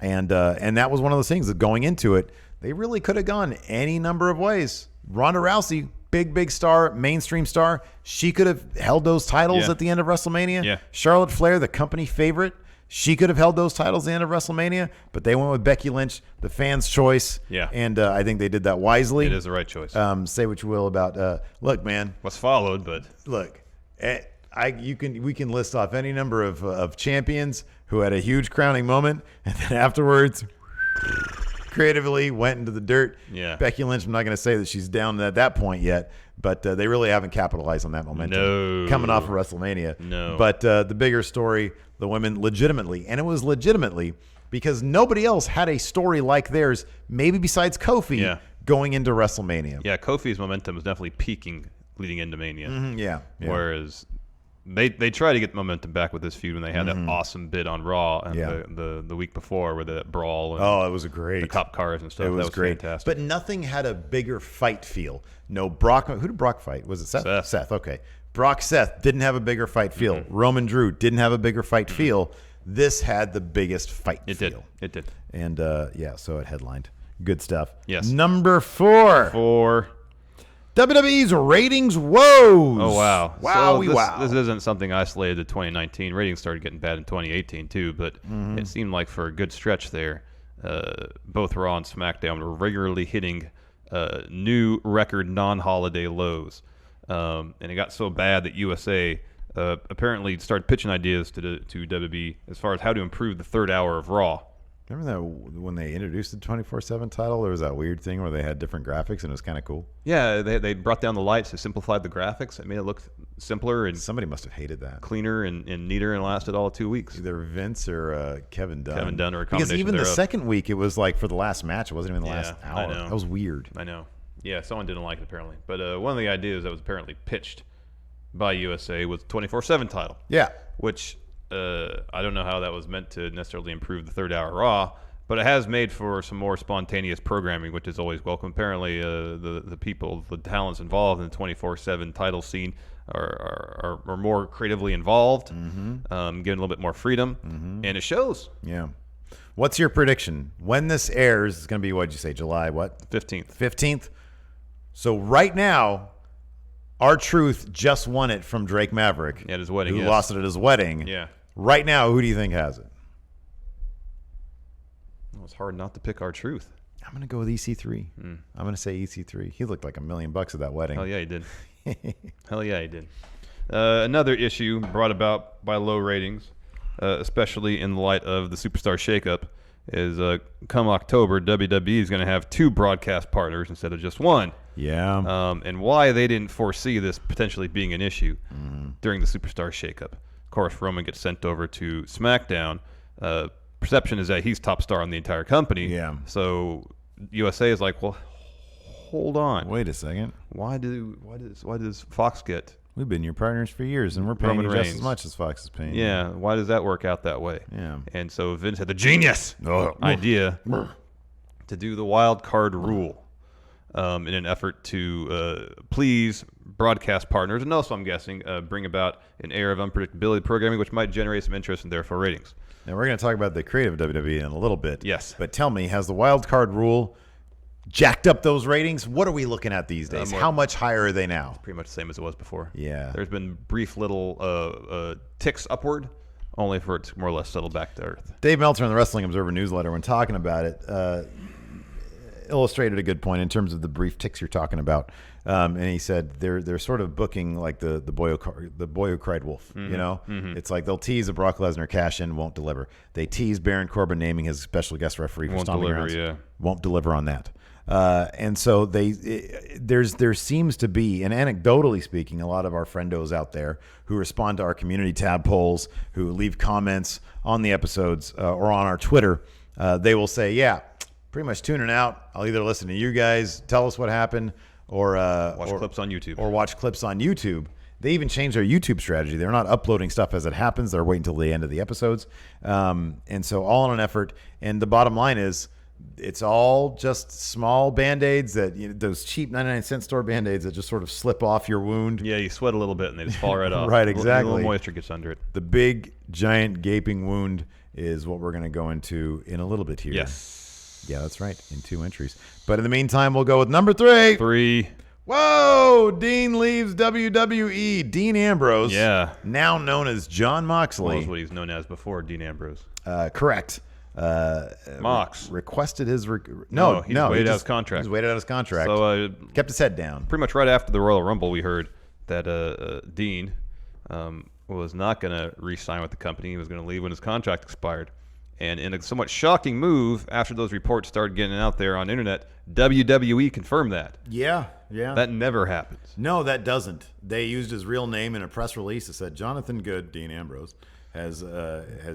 And that was one of those things that going into it, they really could have gone any number of ways. Ronda Rousey, big star, mainstream star, she could have held those titles at the end of WrestleMania. Yeah. Charlotte Flair, the company favorite, she could have held those titles at the end of WrestleMania, but they went with Becky Lynch, the fans' choice. Yeah. And I think they did that wisely. It is the right choice. Say what you will about look, man. What's followed, but look, we can list off any number of champions who had a huge crowning moment, and then afterwards creatively went into the dirt. Yeah. Becky Lynch, I'm not going to say that she's down at that point yet, but they really haven't capitalized on that momentum. No. Coming off of WrestleMania. No. But the bigger story, the women legitimately, and it was legitimately because nobody else had a story like theirs, maybe besides Kofi, going into WrestleMania. Yeah, Kofi's momentum was definitely peaking leading into Mania. Yeah. Whereas they tried to get momentum back with this feud when they had that awesome bid on Raw and the week before with that brawl. And it was great. The cop cars and stuff. It was great. Fantastic. But nothing had a bigger fight feel. No Brock. Who did Brock fight? Was it Seth? Seth. Okay. Seth didn't have a bigger fight feel. Roman Drew didn't have a bigger fight feel. This had the biggest fight feel. It did. And so it headlined. Good stuff. Yes. Number 4. WWE's ratings woes. Oh, wow. Wow, This isn't something isolated to 2019. Ratings started getting bad in 2018, too, but it seemed like for a good stretch there, both Raw and SmackDown were regularly hitting new record non-holiday lows. And it got so bad that USA apparently started pitching ideas to WWE as far as how to improve the third hour of Raw. Remember that when they introduced the 24/7 title, there was that weird thing where they had different graphics and it was kind of cool. Yeah, they brought down the lights, they simplified the graphics, it made it look simpler and somebody must have hated that. Cleaner and neater, and lasted all 2 weeks. Either Vince or Kevin Dunn. Kevin Dunn or a combination because even thereof. The second week it was like for the last match, it wasn't even the last hour. I know. That was weird. I know. Yeah, someone didn't like it apparently. But one of the ideas that was apparently pitched by USA was the 24/7 title. Yeah. Which I don't know how that was meant to necessarily improve the third hour Raw, but it has made for some more spontaneous programming, which is always welcome. Apparently, the people, the talents involved in the 24/7 title scene are more creatively involved, getting a little bit more freedom, and it shows. Yeah. What's your prediction? When this airs, it's going to be, what'd you say, July what? 15th. 15th? So right now, R-Truth just won it from Drake Maverick. At his wedding, Who yes. lost it at his wedding. Yeah. Right now, who do you think has it? Well, it's hard not to pick R-Truth. I'm going to go with EC3. I'm going to say EC3. He looked like $1 million at that wedding. Hell yeah, he did. Hell yeah, he did. Another issue brought about by low ratings, especially in the light of the Superstar shakeup, is come October, WWE is going to have 2 broadcast partners instead of just 1. Yeah. And why they didn't foresee this potentially being an issue during the Superstar shakeup. Of course, Roman gets sent over to SmackDown. Perception is that he's top star in the entire company. Yeah. So USA is like, well, hold on. Wait a second. Why does Fox get? We've been your partners for years, and we're paying you just as much as Fox is paying. Yeah. Why does that work out that way? Yeah. And so Vince had the genius idea to do the wild card rule in an effort to please broadcast partners, and also, I'm guessing, bring about an air of unpredictability programming, which might generate some interest and therefore ratings. Now, we're going to talk about the creative WWE in a little bit. Yes. But tell me, has the wild card rule jacked up those ratings? What are we looking at these days? How much higher are they now? Pretty much the same as it was before. Yeah. There's been brief little ticks upward, only for it to more or less settle back to earth. Dave Meltzer in the Wrestling Observer newsletter, when talking about it, illustrated a good point in terms of the brief ticks you're talking about. And he said they're sort of booking like the boy who cried wolf. You know, it's like they'll tease a Brock Lesnar cash in, won't deliver. They tease Baron Corbin naming his special guest referee for Stomping Grounds, won't deliver on that. And so there seems to be, and anecdotally speaking, a lot of our friendos out there who respond to our community tab polls, who leave comments on the episodes or on our Twitter, they will say, yeah, pretty much tuning out. I'll either listen to you guys tell us what happened, or watch clips on YouTube. Or watch clips on YouTube. They even changed their YouTube strategy. They're not uploading stuff as it happens. They're waiting until the end of the episodes. And so all in an effort. And the bottom line is, it's all just small Band-Aids that, those cheap 99-cent store Band-Aids that just sort of slip off your wound. Yeah, you sweat a little bit and they just fall right off. Right, exactly. A little moisture gets under it. The big, giant, gaping wound is what we're going to go into in a little bit here. Yes. Yeah, that's right, in 2 entries. But in the meantime, we'll go with number 3. 3. Whoa! Dean leaves WWE. Dean Ambrose. Yeah. Now known as John Moxley. Well, that's what he's known as before, Dean Ambrose. Correct. Mox requested his he's waited out his contract. He's waited out his contract. So kept his head down. Pretty much right after the Royal Rumble, we heard that Dean was not going to re-sign with the company. He was going to leave when his contract expired. And in a somewhat shocking move, after those reports started getting out there on the internet, WWE confirmed that. Yeah. That never happens. No, that doesn't. They used his real name in a press release that said Jonathan Good, Dean Ambrose, has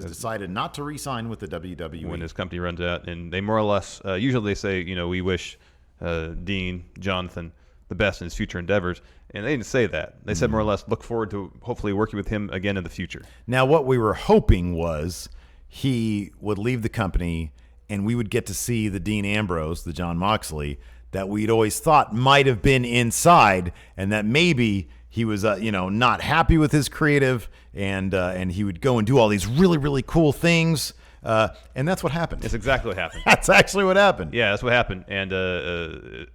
decided not to re-sign with the WWE when his company runs out. And they more or less, usually they say, we wish Dean, Jonathan, the best in his future endeavors. And they didn't say that. They said more or less, look forward to hopefully working with him again in the future. Now, what we were hoping was he would leave the company and we would get to see the Dean Ambrose, the John Moxley, that we'd always thought might have been inside, and that maybe he was, not happy with his creative, and he would go and do all these really, really cool things And that's what happened. It's exactly what happened. That's actually what happened. Yeah, that's what happened. And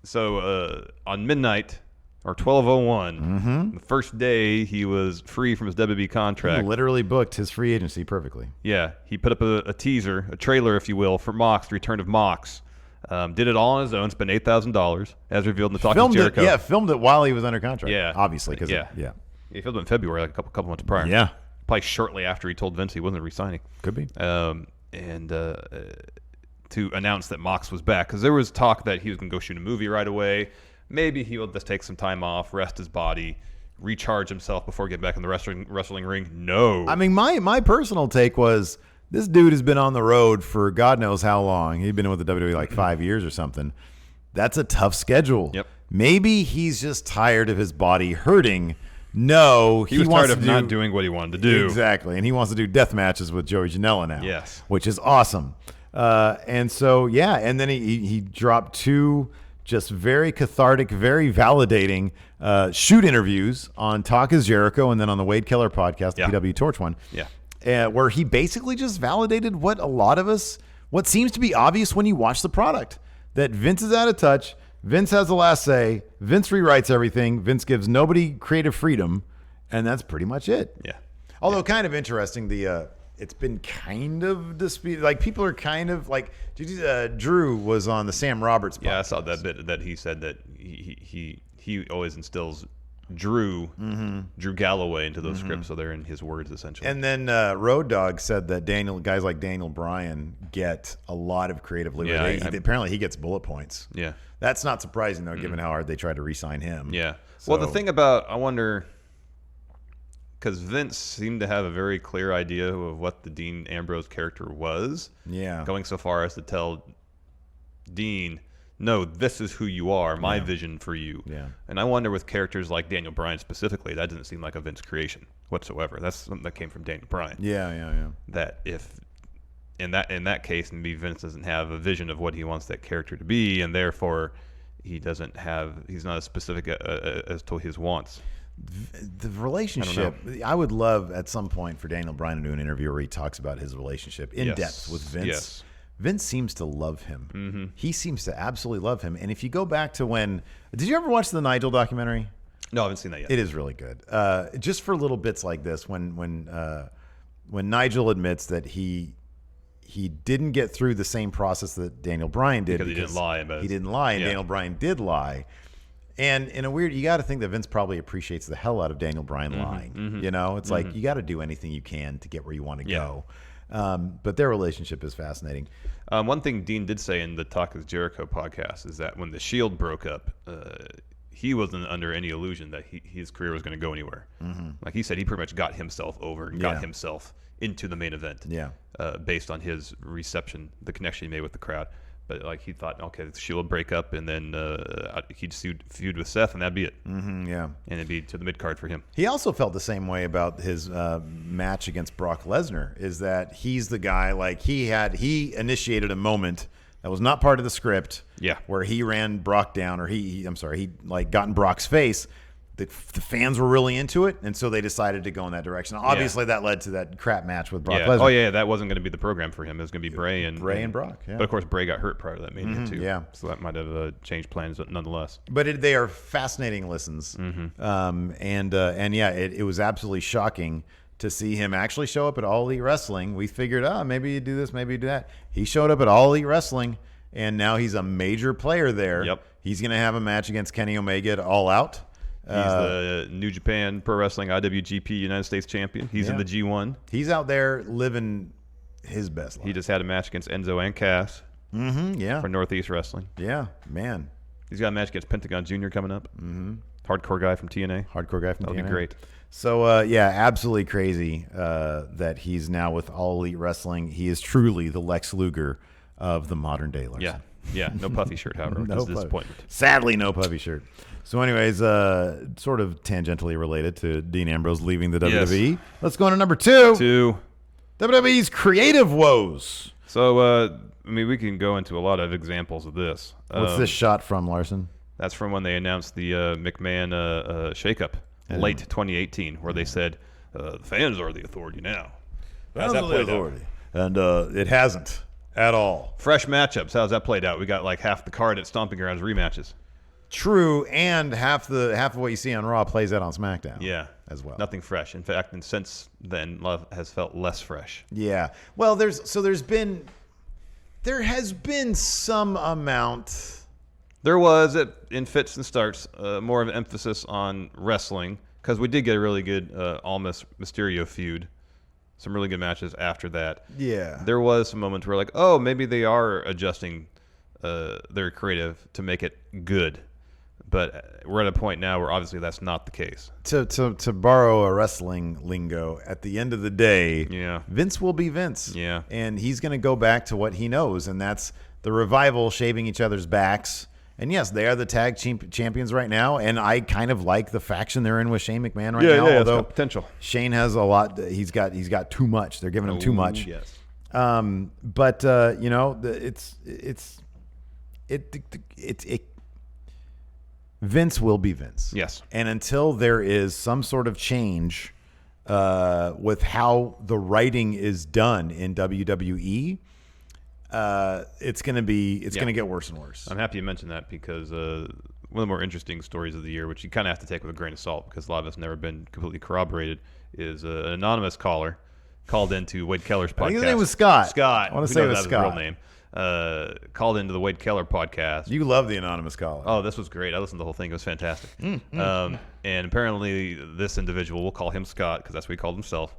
so on midnight, or 12:01, the first day he was free from his WWE contract. He literally booked his free agency perfectly. Yeah, he put up a teaser, a trailer, if you will, for Mox, the return of Mox. Did it all on his own, spent $8,000, as revealed in the Talk of Jericho. Filmed it while he was under contract. Yeah. Obviously. He filmed it in February, like a couple months prior. Yeah. Probably shortly after he told Vince he wasn't re-signing. Could be. To announce that Mox was back, because there was talk that he was going to go shoot a movie right away. Maybe he will just take some time off, rest his body, recharge himself before getting back in the wrestling ring. No. I mean, my personal take was this dude has been on the road for God knows how long. He'd been with the WWE like 5 years or something. That's a tough schedule. Yep. Maybe he's just tired of his body hurting. No, he was tired of not doing what he wanted to do. Exactly, and he wants to do death matches with Joey Janela now. Yes. Which is awesome. And so, and then he dropped 2 just very cathartic, very validating shoot interviews on Talk is Jericho and then on the Wade Keller podcast, the PW Torch one. Yeah. Where he basically just validated what seems to be obvious when you watch the product, that Vince is out of touch. Vince has the last say. Vince rewrites everything. Vince gives nobody creative freedom, and that's pretty much it. Yeah. Although kind of interesting, it's been kind of disputed. Like people are kind of like, Drew was on the Sam Roberts podcast. Yeah, I saw that bit that he said that he always instills Drew Galloway into those scripts, so they're in his words essentially. And then Road Dogg said that guys like Daniel Bryan get a lot of creative liberty. Apparently he gets bullet points. Yeah. That's not surprising though, given how hard they tried to re-sign him. Yeah. So, well, the thing about, I wonder, because Vince seemed to have a very clear idea of what the Dean Ambrose character was. Yeah. Going so far as to tell Dean, no, this is who you are, my vision for you. Yeah. And I wonder with characters like Daniel Bryan specifically, that doesn't seem like a Vince creation whatsoever. That's something that came from Daniel Bryan. Yeah. That if in that case, maybe Vince doesn't have a vision of what he wants that character to be, and therefore he's not as specific as to his wants. The relationship, I would love at some point for Daniel Bryan to do an interview where he talks about his relationship in depth with Vince. Yes. Vince seems to love him. He seems to absolutely love him. And if you go back to did you ever watch the Nigel documentary? No, I haven't seen that yet. It is really good. Just for little bits like this, when Nigel admits that he didn't get through the same process that Daniel Bryan did because he didn't lie about it. He didn't lie, and Daniel Bryan did lie. And in a weird, you got to think that Vince probably appreciates the hell out of Daniel Bryan lying. You know, it's like you got to do anything you can to get where you want to go. But their relationship is fascinating. One thing Dean did say in the Talk is Jericho podcast is that when the Shield broke up, he wasn't under any illusion that his career was going to go anywhere. Like he said, he pretty much got himself over and got himself into the main event. Based on his reception, the connection he made with the crowd. But like he thought, okay, the Shield break up, and then he'd feud with Seth, and that'd be it. And it'd be to the mid card for him. He also felt the same way about his match against Brock Lesnar. Is that he's the guy? Like he initiated a moment that was not part of the script. Where he ran Brock down, or he like got in Brock's face. The fans were really into it, and so they decided to go in that direction. Obviously, that led to that crap match with Brock Lesnar. Oh, yeah, that wasn't going to be the program for him. It was going to be Bray and Brock. But, of course, Bray got hurt prior to that Mania, too. Yeah. So that might have changed plans nonetheless. But they are fascinating listens. It was absolutely shocking to see him actually show up at All Elite Wrestling. We figured, maybe you do this, maybe you do that. He showed up at All Elite Wrestling, and now he's a major player there. Yep. He's going to have a match against Kenny Omega at All Out. He's the New Japan Pro Wrestling IWGP United States champion. He's in the G1. He's out there living his best life. He just had a match against Enzo and Cass. For Northeast Wrestling. Yeah, man. He's got a match against Pentagon Jr. coming up. Hardcore guy from TNA. That'll be great. So, absolutely crazy that he's now with All Elite Wrestling. He is truly the Lex Luger of the modern day Larson. Yeah. No puffy shirt, however. That's a disappointment. Sadly, no puffy shirt. So anyways, sort of tangentially related to Dean Ambrose leaving the WWE. Let's go on to number 2. WWE's creative woes. So, we can go into a lot of examples of this. What's this shot from, Larson? That's from when they announced the McMahon shakeup, late 2018, where they said, the fans are the authority now. How's that play out? And it hasn't at all. Fresh matchups. How's that played out? We got like half the card at Stomping Grounds rematches. True, and half of what you see on Raw plays out on SmackDown. Yeah, as well. Nothing fresh. In fact, and since then, love has felt less fresh. Yeah. Well, there has been some amount. There was in fits and starts more of an emphasis on wrestling because we did get a really good Almas Mysterio feud. Some really good matches after that. Yeah. There was some moments where like, oh, maybe they are adjusting their creative to make it good. But we're at a point now where obviously that's not the case. To borrow a wrestling lingo, at the end of the day, yeah, Vince will be Vince. Yeah. And he's going to go back to what he knows, and that's the Revival shaving each other's backs. And yes, they are the tag champions right now, and I kind of like the faction they're in with Shane McMahon right now. Yeah, although potential. Shane has a lot. He's got too much. They're giving him too much. Yes. But you know, Vince will be Vince. Yes. And until there is some sort of change with how the writing is done in WWE. It's going to get worse and worse. I'm happy you mentioned that because one of the more interesting stories of the year, which you kind of have to take with a grain of salt because a lot of it's never been completely corroborated, is an anonymous caller called into Wade Keller's podcast. I think his name was Scott. Scott. I want to say it was Scott. His real name. Called into the Wade Keller podcast. You love the anonymous caller. Oh, this was great. I listened to the whole thing. It was fantastic. And apparently this individual, we'll call him Scott because that's what he called himself,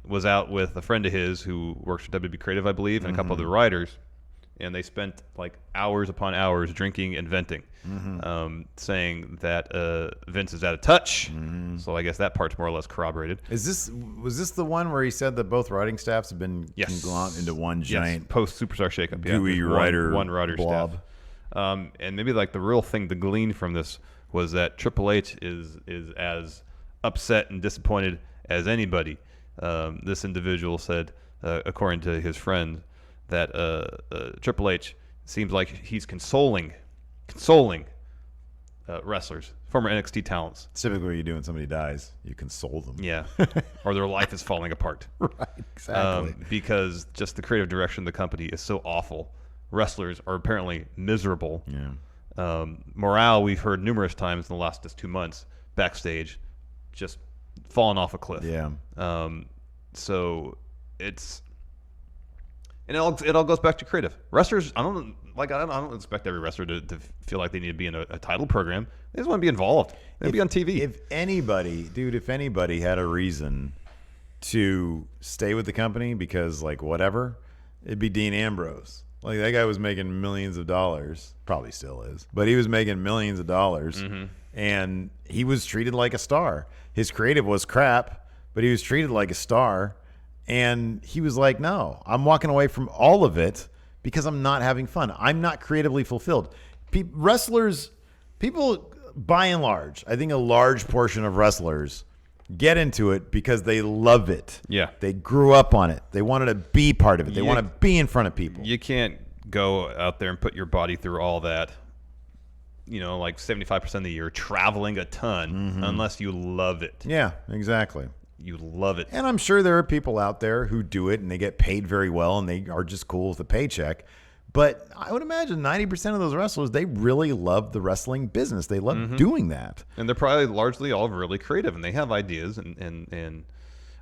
was out with a friend of his who works for WB Creative, I believe, and a couple of the writers. And they spent like hours upon hours drinking and venting, saying that Vince is out of touch. So I guess that part's more or less corroborated. Was this the one where he said that both writing staffs have been conglomerated into one giant post Superstar shakeup? Gooey writer one writer blob. Staff. And maybe like the real thing to glean from this was that Triple H is as upset and disappointed as anybody. This individual said, according to his friend, that Triple H seems like he's consoling wrestlers, former NXT talents. Typically, you do when somebody dies, you console them. Yeah, or their life is falling apart. Right, exactly. Because just the creative direction of the company is so awful. Wrestlers are apparently miserable. Yeah. Morale, we've heard numerous times in the last just 2 months, backstage, just falling off a cliff. Yeah. So it's... And it all goes back to creative. Wrestlers, I don't expect every wrestler to feel like they need to be in a title program. They just want to be involved. They want to be on TV. If anybody had a reason to stay with the company because like whatever, it'd be Dean Ambrose. Like that guy was making millions of dollars, probably still is, but he was making millions of dollars, and he was treated like a star. His creative was crap, but he was treated like a star. And he was like, no, I'm walking away from all of it because I'm not having fun. I'm not creatively fulfilled. Wrestlers, people, by and large, I think a large portion of wrestlers get into it because they love it. Yeah. They grew up on it. They wanted to be part of it. They want to be in front of people. You can't go out there and put your body through all that, like 75% of the year, traveling a ton, unless you love it. Yeah, exactly. You love it. And I'm sure there are people out there who do it and they get paid very well and they are just cool with a paycheck. But I would imagine 90% of those wrestlers, they really love the wrestling business. They love doing that. And they're probably largely all really creative and they have ideas. And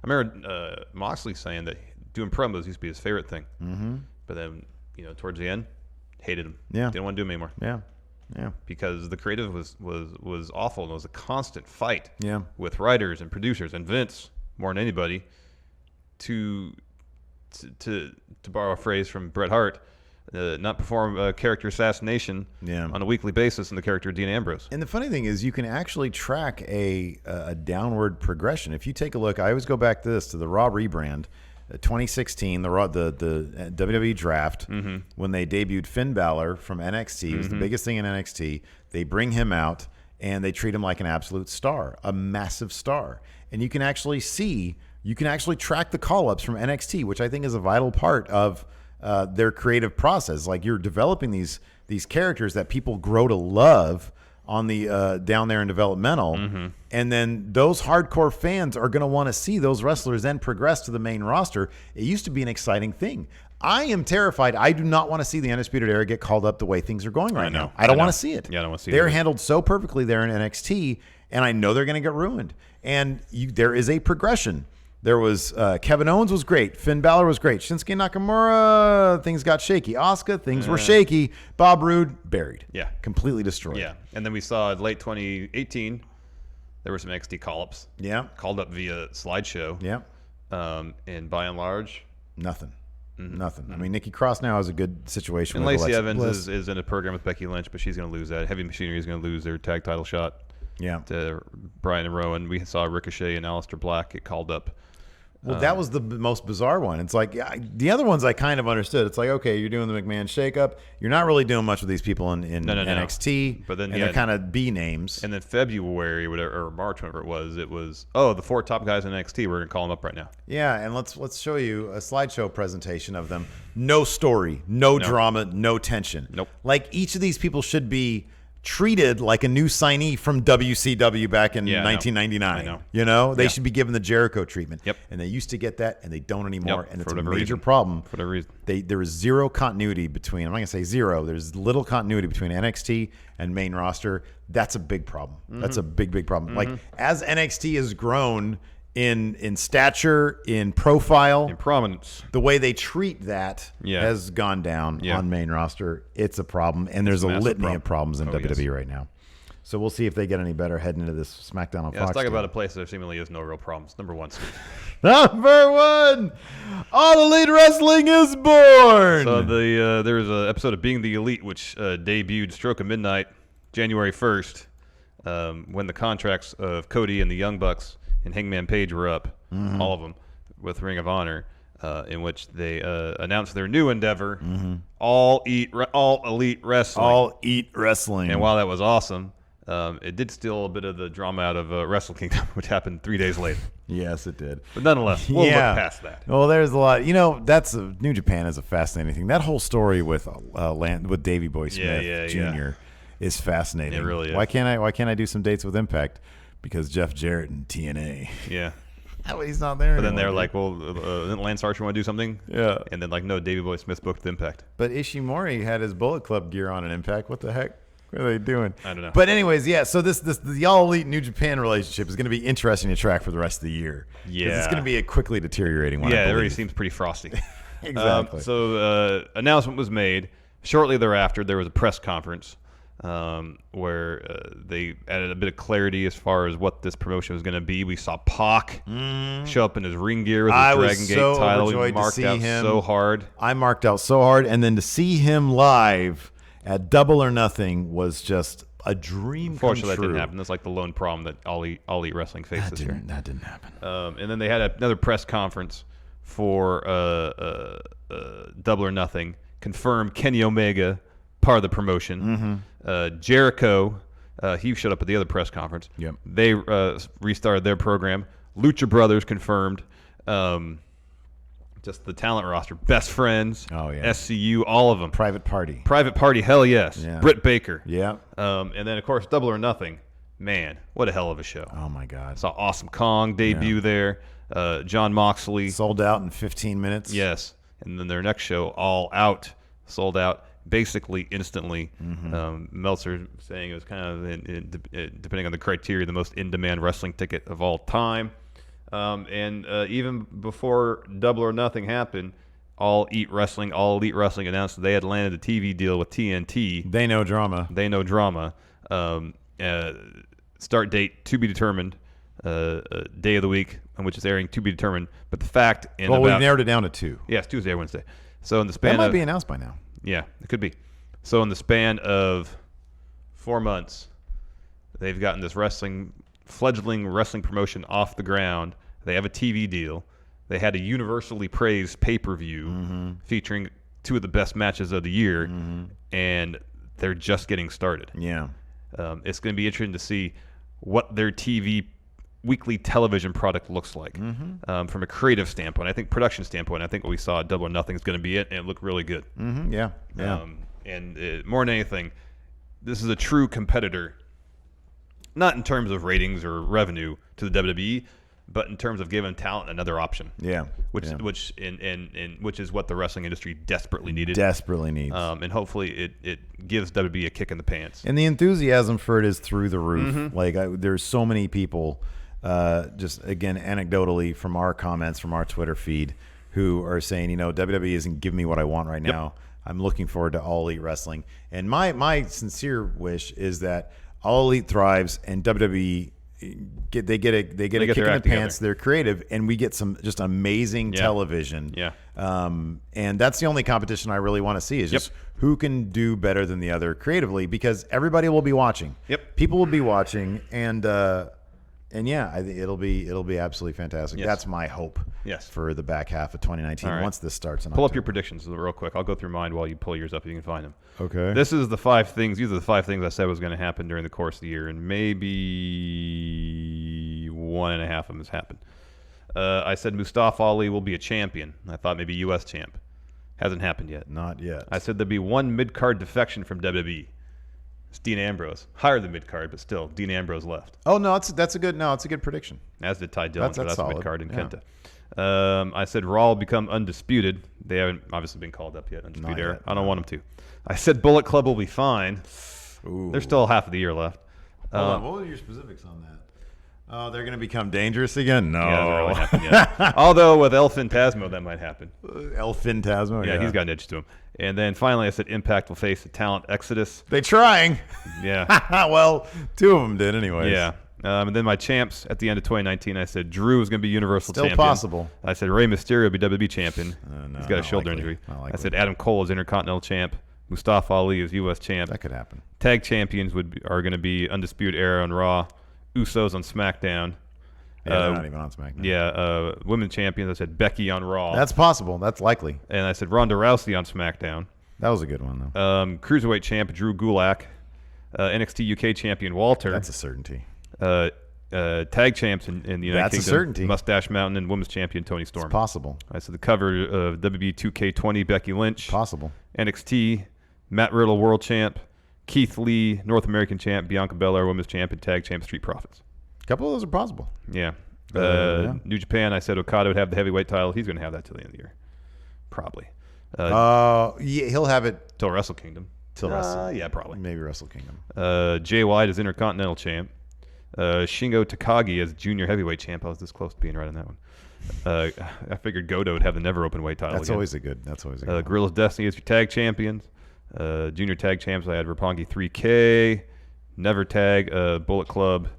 I remember Moxley saying that doing promos used to be his favorite thing. But then, towards the end, hated him. Yeah. Didn't want to do them anymore. Yeah. Yeah. Because the creative was awful and it was a constant fight with writers and producers and Vince more than anybody to borrow a phrase from Bret Hart, not perform a character assassination on a weekly basis in the character of Dean Ambrose. And the funny thing is you can actually track a downward progression. If you take a look, I always go back to the Raw rebrand. 2016, the WWE draft, when they debuted Finn Balor from NXT, it was the biggest thing in NXT. They bring him out and they treat him like an absolute star, a massive star. And you can actually track the call-ups from NXT, which I think is a vital part of their creative process. Like you're developing these characters that people grow to love on the down there in developmental, and then those hardcore fans are going to want to see those wrestlers then progress to the main roster. It used to be an exciting thing. I am terrified. I do not want to see the Undisputed Era get called up the way things are going right now. I don't want to see it. Yeah, I don't want to see They're handled so perfectly there in NXT, and I know they're going to get ruined. And there is a progression. There was Kevin Owens was great. Finn Balor was great. Shinsuke Nakamura, things got shaky. Asuka, things were shaky. Bob Roode, buried. Yeah. Completely destroyed. Yeah. And then we saw in late 2018, there were some NXT call-ups. Yeah. Called up via slideshow. Yeah. And by and large, nothing. Nothing. I mean, Nikki Cross now has a good situation. And with Lacey Alexa Evans Bliss. is in a program with Becky Lynch, but she's going to lose that. Heavy Machinery is going to lose their tag title shot. Yeah. To Brian and Rowan. We saw Ricochet and Aleister Black get called up. Well, that was the most bizarre one. It's like the other ones I kind of understood. It's like, okay, you're doing the McMahon shakeup. You're not really doing much with these people in NXT. But then they're kind of B names. And then February or March, whenever it was, the 4 top guys in NXT. We're gonna call them up right now. Yeah, and let's show you a slideshow presentation of them. No story, no drama, no tension. Nope. Like each of these people should be treated like a new signee from WCW back in 1999. I know. You know, they should be given the Jericho treatment. Yep. And they used to get that, and they don't anymore. Yep. And it's a major problem. For whatever reason. There is zero continuity between. I'm not gonna say zero. There's little continuity between NXT and main roster. That's a big problem. That's a big problem. Like as NXT has grown in stature, in profile, in prominence, the way they treat that has gone down on main roster. It's a problem, and there's a litany of problems in WWE right now. So we'll see if they get any better heading into this SmackDown on Fox. Let's talk about a place that there seemingly is no real problems. Number 1, Steve. Number 1, All Elite Wrestling is born. So there was an episode of Being the Elite, which debuted Stroke of Midnight, January 1st, when the contracts of Cody and the Young Bucks and Hangman Page were up, all of them, with Ring of Honor, in which they announced their new endeavor, All Elite Wrestling. All Elite Wrestling. And while that was awesome, it did steal a bit of the drama out of Wrestle Kingdom, which happened 3 days later. Yes, it did. But nonetheless, we'll look past that. Well, there's a lot. You know, New Japan is a fascinating thing. That whole story with Davey Boy Smith Jr. is fascinating. It really is. Why can't I do some dates with Impact? Because Jeff Jarrett and TNA. Yeah. He's not there. But then they're like, well, didn't Lance Archer want to do something? Yeah. And then no, Davey Boy Smith booked Impact. But Ishimori had his Bullet Club gear on in Impact. What the heck? What are they doing? I don't know. But anyways, so the All Elite New Japan relationship is going to be interesting to track for the rest of the year. Yeah. It's going to be a quickly deteriorating one. Yeah, it already seems pretty frosty. Exactly. So announcement was made. Shortly thereafter, there was a press conference where they added a bit of clarity as far as what this promotion was going to be. We saw Pac show up in his ring gear with his Dragon Gate title. He marked out so hard. I marked out so hard, and then to see him live at Double or Nothing was just a dream come true. Unfortunately, that didn't happen. That's like the lone problem that All Elite Wrestling faced this year. That didn't happen. And then they had another press conference for Double or Nothing. Confirmed Kenny Omega, part of the promotion. Jericho, he showed up at the other press conference. Yep. They restarted their program. Lucha Brothers confirmed. Just the talent roster. Best Friends. Oh, yeah. SCU, all of them. Private Party. Private Party, hell yes. Yeah. Britt Baker. Yeah. And then, of course, Double or Nothing. Man, what a hell of a show. Oh, my God. Saw Awesome Kong debut there. John Moxley. Sold out in 15 minutes. Yes. And then their next show, All Out, sold out basically instantly. Meltzer saying it was kind of, depending on the criteria, the most in-demand wrestling ticket of all time. And even before Double or Nothing happened, All Elite Wrestling announced that they had landed a TV deal with TNT. They know drama. Start date to be determined. Day of the week on which it's airing to be determined. But the fact in we narrowed it down to 2. Yeah, it's Tuesday or Wednesday. So in the span that might be announced by now. Yeah, it could be. So in the span of 4 months, they've gotten this fledgling wrestling promotion off the ground. They have a TV deal. They had a universally praised pay-per-view featuring 2 of the best matches of the year, and they're just getting started. Yeah. It's going to be interesting to see what their weekly television product looks like from a creative standpoint. I think production standpoint, I think what we saw at Double or Nothing is going to be it, and it looked really good. Yeah. And more than anything, this is a true competitor not in terms of ratings or revenue to the WWE, but in terms of giving talent another option. Yeah. Which is what the wrestling industry desperately needed. Desperately needs. And hopefully it gives WWE a kick in the pants. And the enthusiasm for it is through the roof. Mm-hmm. Like there's so many people, just again anecdotally from our comments from our Twitter feed, who are saying, WWE isn't giving me what I want right now. I'm looking forward to All Elite Wrestling. And my sincere wish is that All Elite thrives and WWE get a kick in the pants. They're creative, and we get some just amazing television. Yeah. And that's the only competition I really want to see is just who can do better than the other creatively, because everybody will be watching. Yep. People will be watching, and yeah, I think it'll be absolutely fantastic. Yes. That's my hope. Yes. For the back half of 2019 once this starts. Pull up your predictions real quick. I'll go through mine while you pull yours up if you can find them. Okay. These are the 5 things I said was going to happen during the course of the year, and maybe 1.5 of them has happened. I said Mustafa Ali will be a champion. I thought maybe U.S. champ. Hasn't happened yet. Not yet. I said there'd be one mid-card defection from WWE. It's Dean Ambrose. Higher than mid-card, but still, Dean Ambrose left. Oh, no, it's a good prediction. As did Ty Dillon, that's mid-card in Kenta. I said Raw will become undisputed. They haven't obviously been called up yet. Undisputed era. I don't want them to. I said Bullet Club will be fine. Ooh. There's still half of the year left. Hold on. What were your specifics on that? Oh, they're going to become dangerous again? No. Yeah, that hasn't really happened yet. Although with El Phantasmo, that might happen. El Phantasmo? Yeah, he's got an edge to him. And then finally, I said Impact will face a talent exodus. They trying. Yeah. Well, 2 of them did anyways. Yeah. And then my champs at the end of 2019, I said Drew is going to be Universal Champion. Still possible. I said Rey Mysterio will be WWE Champion. No, he's got a shoulder injury. I said Adam Cole is Intercontinental Champ. Mustafa Ali is U.S. Champ. That could happen. Tag champions are going to be Undisputed Era on Raw, Usos on SmackDown. Yeah, they're not even on SmackDown. Yeah, women champions, I said Becky on Raw. That's possible. That's likely. And I said Ronda Rousey on SmackDown. That was a good one, though. Cruiserweight champ Drew Gulak. NXT UK champion Walter. That's a certainty. Tag champs in the United Kingdom. That's a certainty. Mustache Mountain and women's champion Toni Storm. It's possible. I said the cover of WWE 2K20 Becky Lynch. Possible. NXT Matt Riddle world champ. Keith Lee North American champ. Bianca Belair women's champ and tag champ Street Profits. A couple of those are possible. Yeah. New Japan, I said Okada would have the heavyweight title. He's going to have that till the end of the year. Probably. Yeah, he'll have it. Till Wrestle Kingdom. Yeah, probably. Maybe Wrestle Kingdom. Jay White is Intercontinental champ. Shingo Takagi as junior heavyweight champ. I was this close to being right on that one. I figured Goto would have the never open weight title. That's always a good. Guerrillas Destiny is your tag champions. Junior tag champs, I had Roppongi 3K, Never Tag, Bullet Club,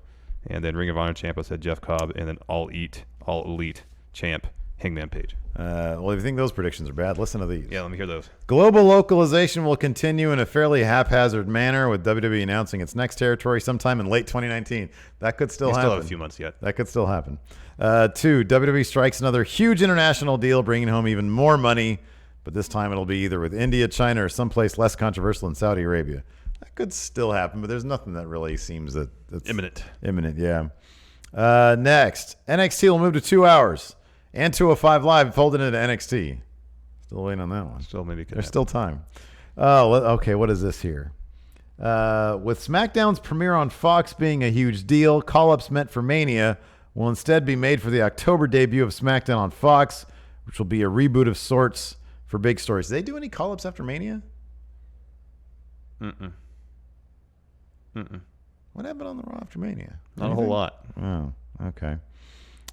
and then Ring of Honor champ, I said Jeff Cobb, and then All Elite champ, Hangman Page. Well, if you think those predictions are bad, listen to these. Yeah, let me hear those. Global localization will continue in a fairly haphazard manner, with WWE announcing its next territory sometime in late 2019. That could still happen. Still have a few months yet. That could still happen. 2, WWE strikes another huge international deal, bringing home even more money, but this time it'll be either with India, China, or someplace less controversial in Saudi Arabia. That could still happen, but there's nothing that really seems that's imminent. Yeah. Next, NXT will move to 2 hours. And 205 Live folded into NXT. Still waiting on that one. Still maybe could There's happen. still time. Oh, okay. What is this here? With SmackDown's premiere on Fox being a huge deal, call-ups meant for Mania will instead be made for the October debut of SmackDown on Fox, which will be a reboot of sorts for big stories. Did they do any call-ups after Mania? Mm-mm. What happened on the Raw after Mania? Not a whole lot. Oh, okay.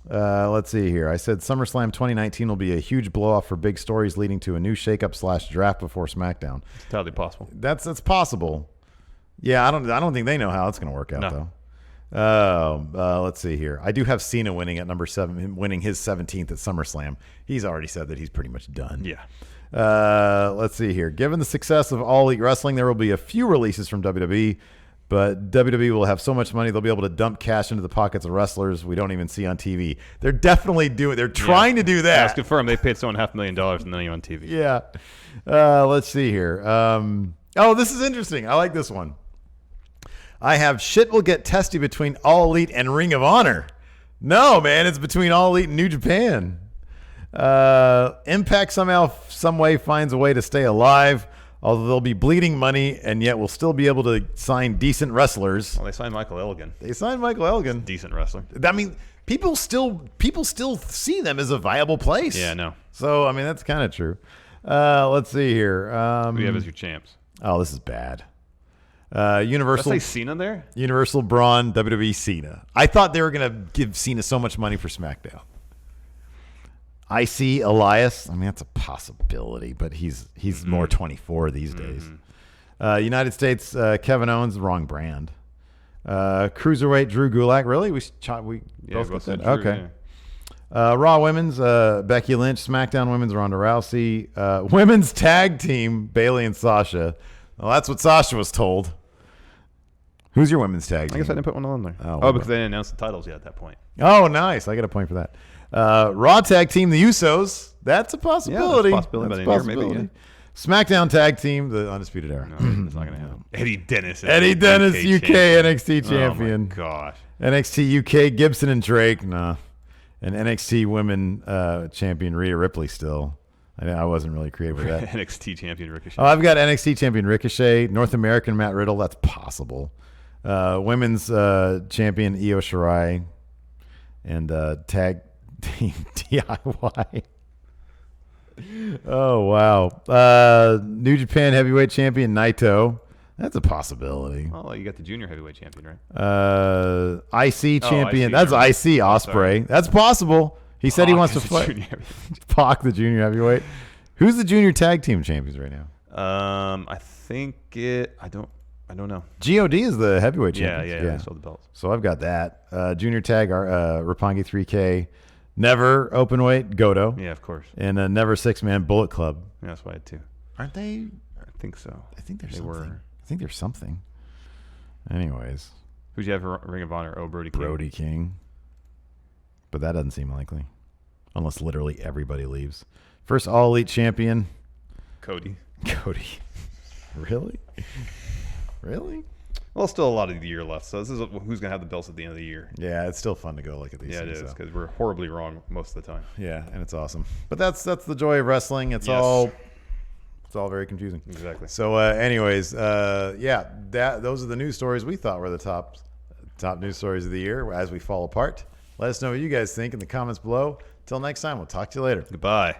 Let's see here. I said SummerSlam 2019 will be a huge blow-off for big stories leading to a new shakeup / draft before SmackDown. It's entirely possible. That's possible. Yeah, I don't think they know how it's going to work out, though. Let's see here. I do have Cena winning at number 7, winning his 17th at SummerSlam. He's already said that he's pretty much done. Yeah. Let's see here. Given the success of All Elite Wrestling, there will be a few releases from WWE, but WWE will have so much money they'll be able to dump cash into the pockets of wrestlers we don't even see on TV. They're definitely doing. They're trying to do that. That's confirmed. They paid someone $500,000 and then on TV. Yeah. Let's see here. This is interesting. I like this one. I have shit will get testy between All Elite and Ring of Honor. No, man, it's between All Elite and New Japan. Impact somehow, some way finds a way to stay alive. Although they'll be bleeding money, and yet we'll still be able to sign decent wrestlers. Well, they signed Michael Elgin. Decent wrestler. I mean, people still see them as a viable place. Yeah, I know. So, I mean, that's kind of true. Let's see here. Who do you have as your champs? Oh, this is bad. Universal. Did I say Cena there? Universal Braun, WWE Cena. I thought they were going to give Cena so much money for SmackDown. IC Elias. I mean, that's a possibility, but he's more 24 these days. United States, Kevin Owens, wrong brand. Cruiserweight, Drew Gulak. Really? We both got that? Okay. Yeah. Raw Women's, Becky Lynch. SmackDown Women's, Ronda Rousey. Women's Tag Team, Bayley and Sasha. Well, that's what Sasha was told. Who's your women's tag team? I guess I didn't put one on there. Oh, because they didn't announce the titles yet at that point. Oh, nice. I get a point for that. Raw tag team, the Usos. That's a possibility. Yeah, that's a possibility. Maybe, yeah. SmackDown tag team, the Undisputed Era. No, it's not going to happen. Eddie Dennis, UK NXT champion. Oh, my gosh. NXT UK, Gibson and Drake. Nah. And NXT Women champion, Rhea Ripley still. I wasn't really creative with that. NXT champion Ricochet. Oh, I've got NXT champion Ricochet. North American Matt Riddle. That's possible. Women's champion Io Shirai. And tag team DIY. Oh, wow. New Japan heavyweight champion Naito. That's a possibility. Oh, you got the junior heavyweight champion, right? IC champion. That's IC Ospreay. That's possible. He said he wants to fight Pac, the junior heavyweight. Who's the junior tag team champions right now? I think I don't know. God is the heavyweight champion. Yeah. Sold the belts. So I've got that. Junior tag, Roppongi 3K. Never openweight, Goto. Yeah, of course. And a never 6-man Bullet Club. Yeah, that's why I had two. Aren't they? I think so. I think there's something. Anyways. Who'd you have for Ring of Honor? Oh, Brody King. Brody King. But that doesn't seem likely. Unless literally everybody leaves. First All Elite champion. Cody. Really? Really? Well, still a lot of the year left. So this is who's going to have the belts at the end of the year. Yeah, it's still fun to go look at these things. Yeah, it is, because we're horribly wrong most of the time. Yeah, and it's awesome. But that's the joy of wrestling. It's all very confusing. Exactly. So anyways, those are the news stories we thought were the top news stories of the year as we fall apart. Let us know what you guys think in the comments below. Till next time, we'll talk to you later. Goodbye.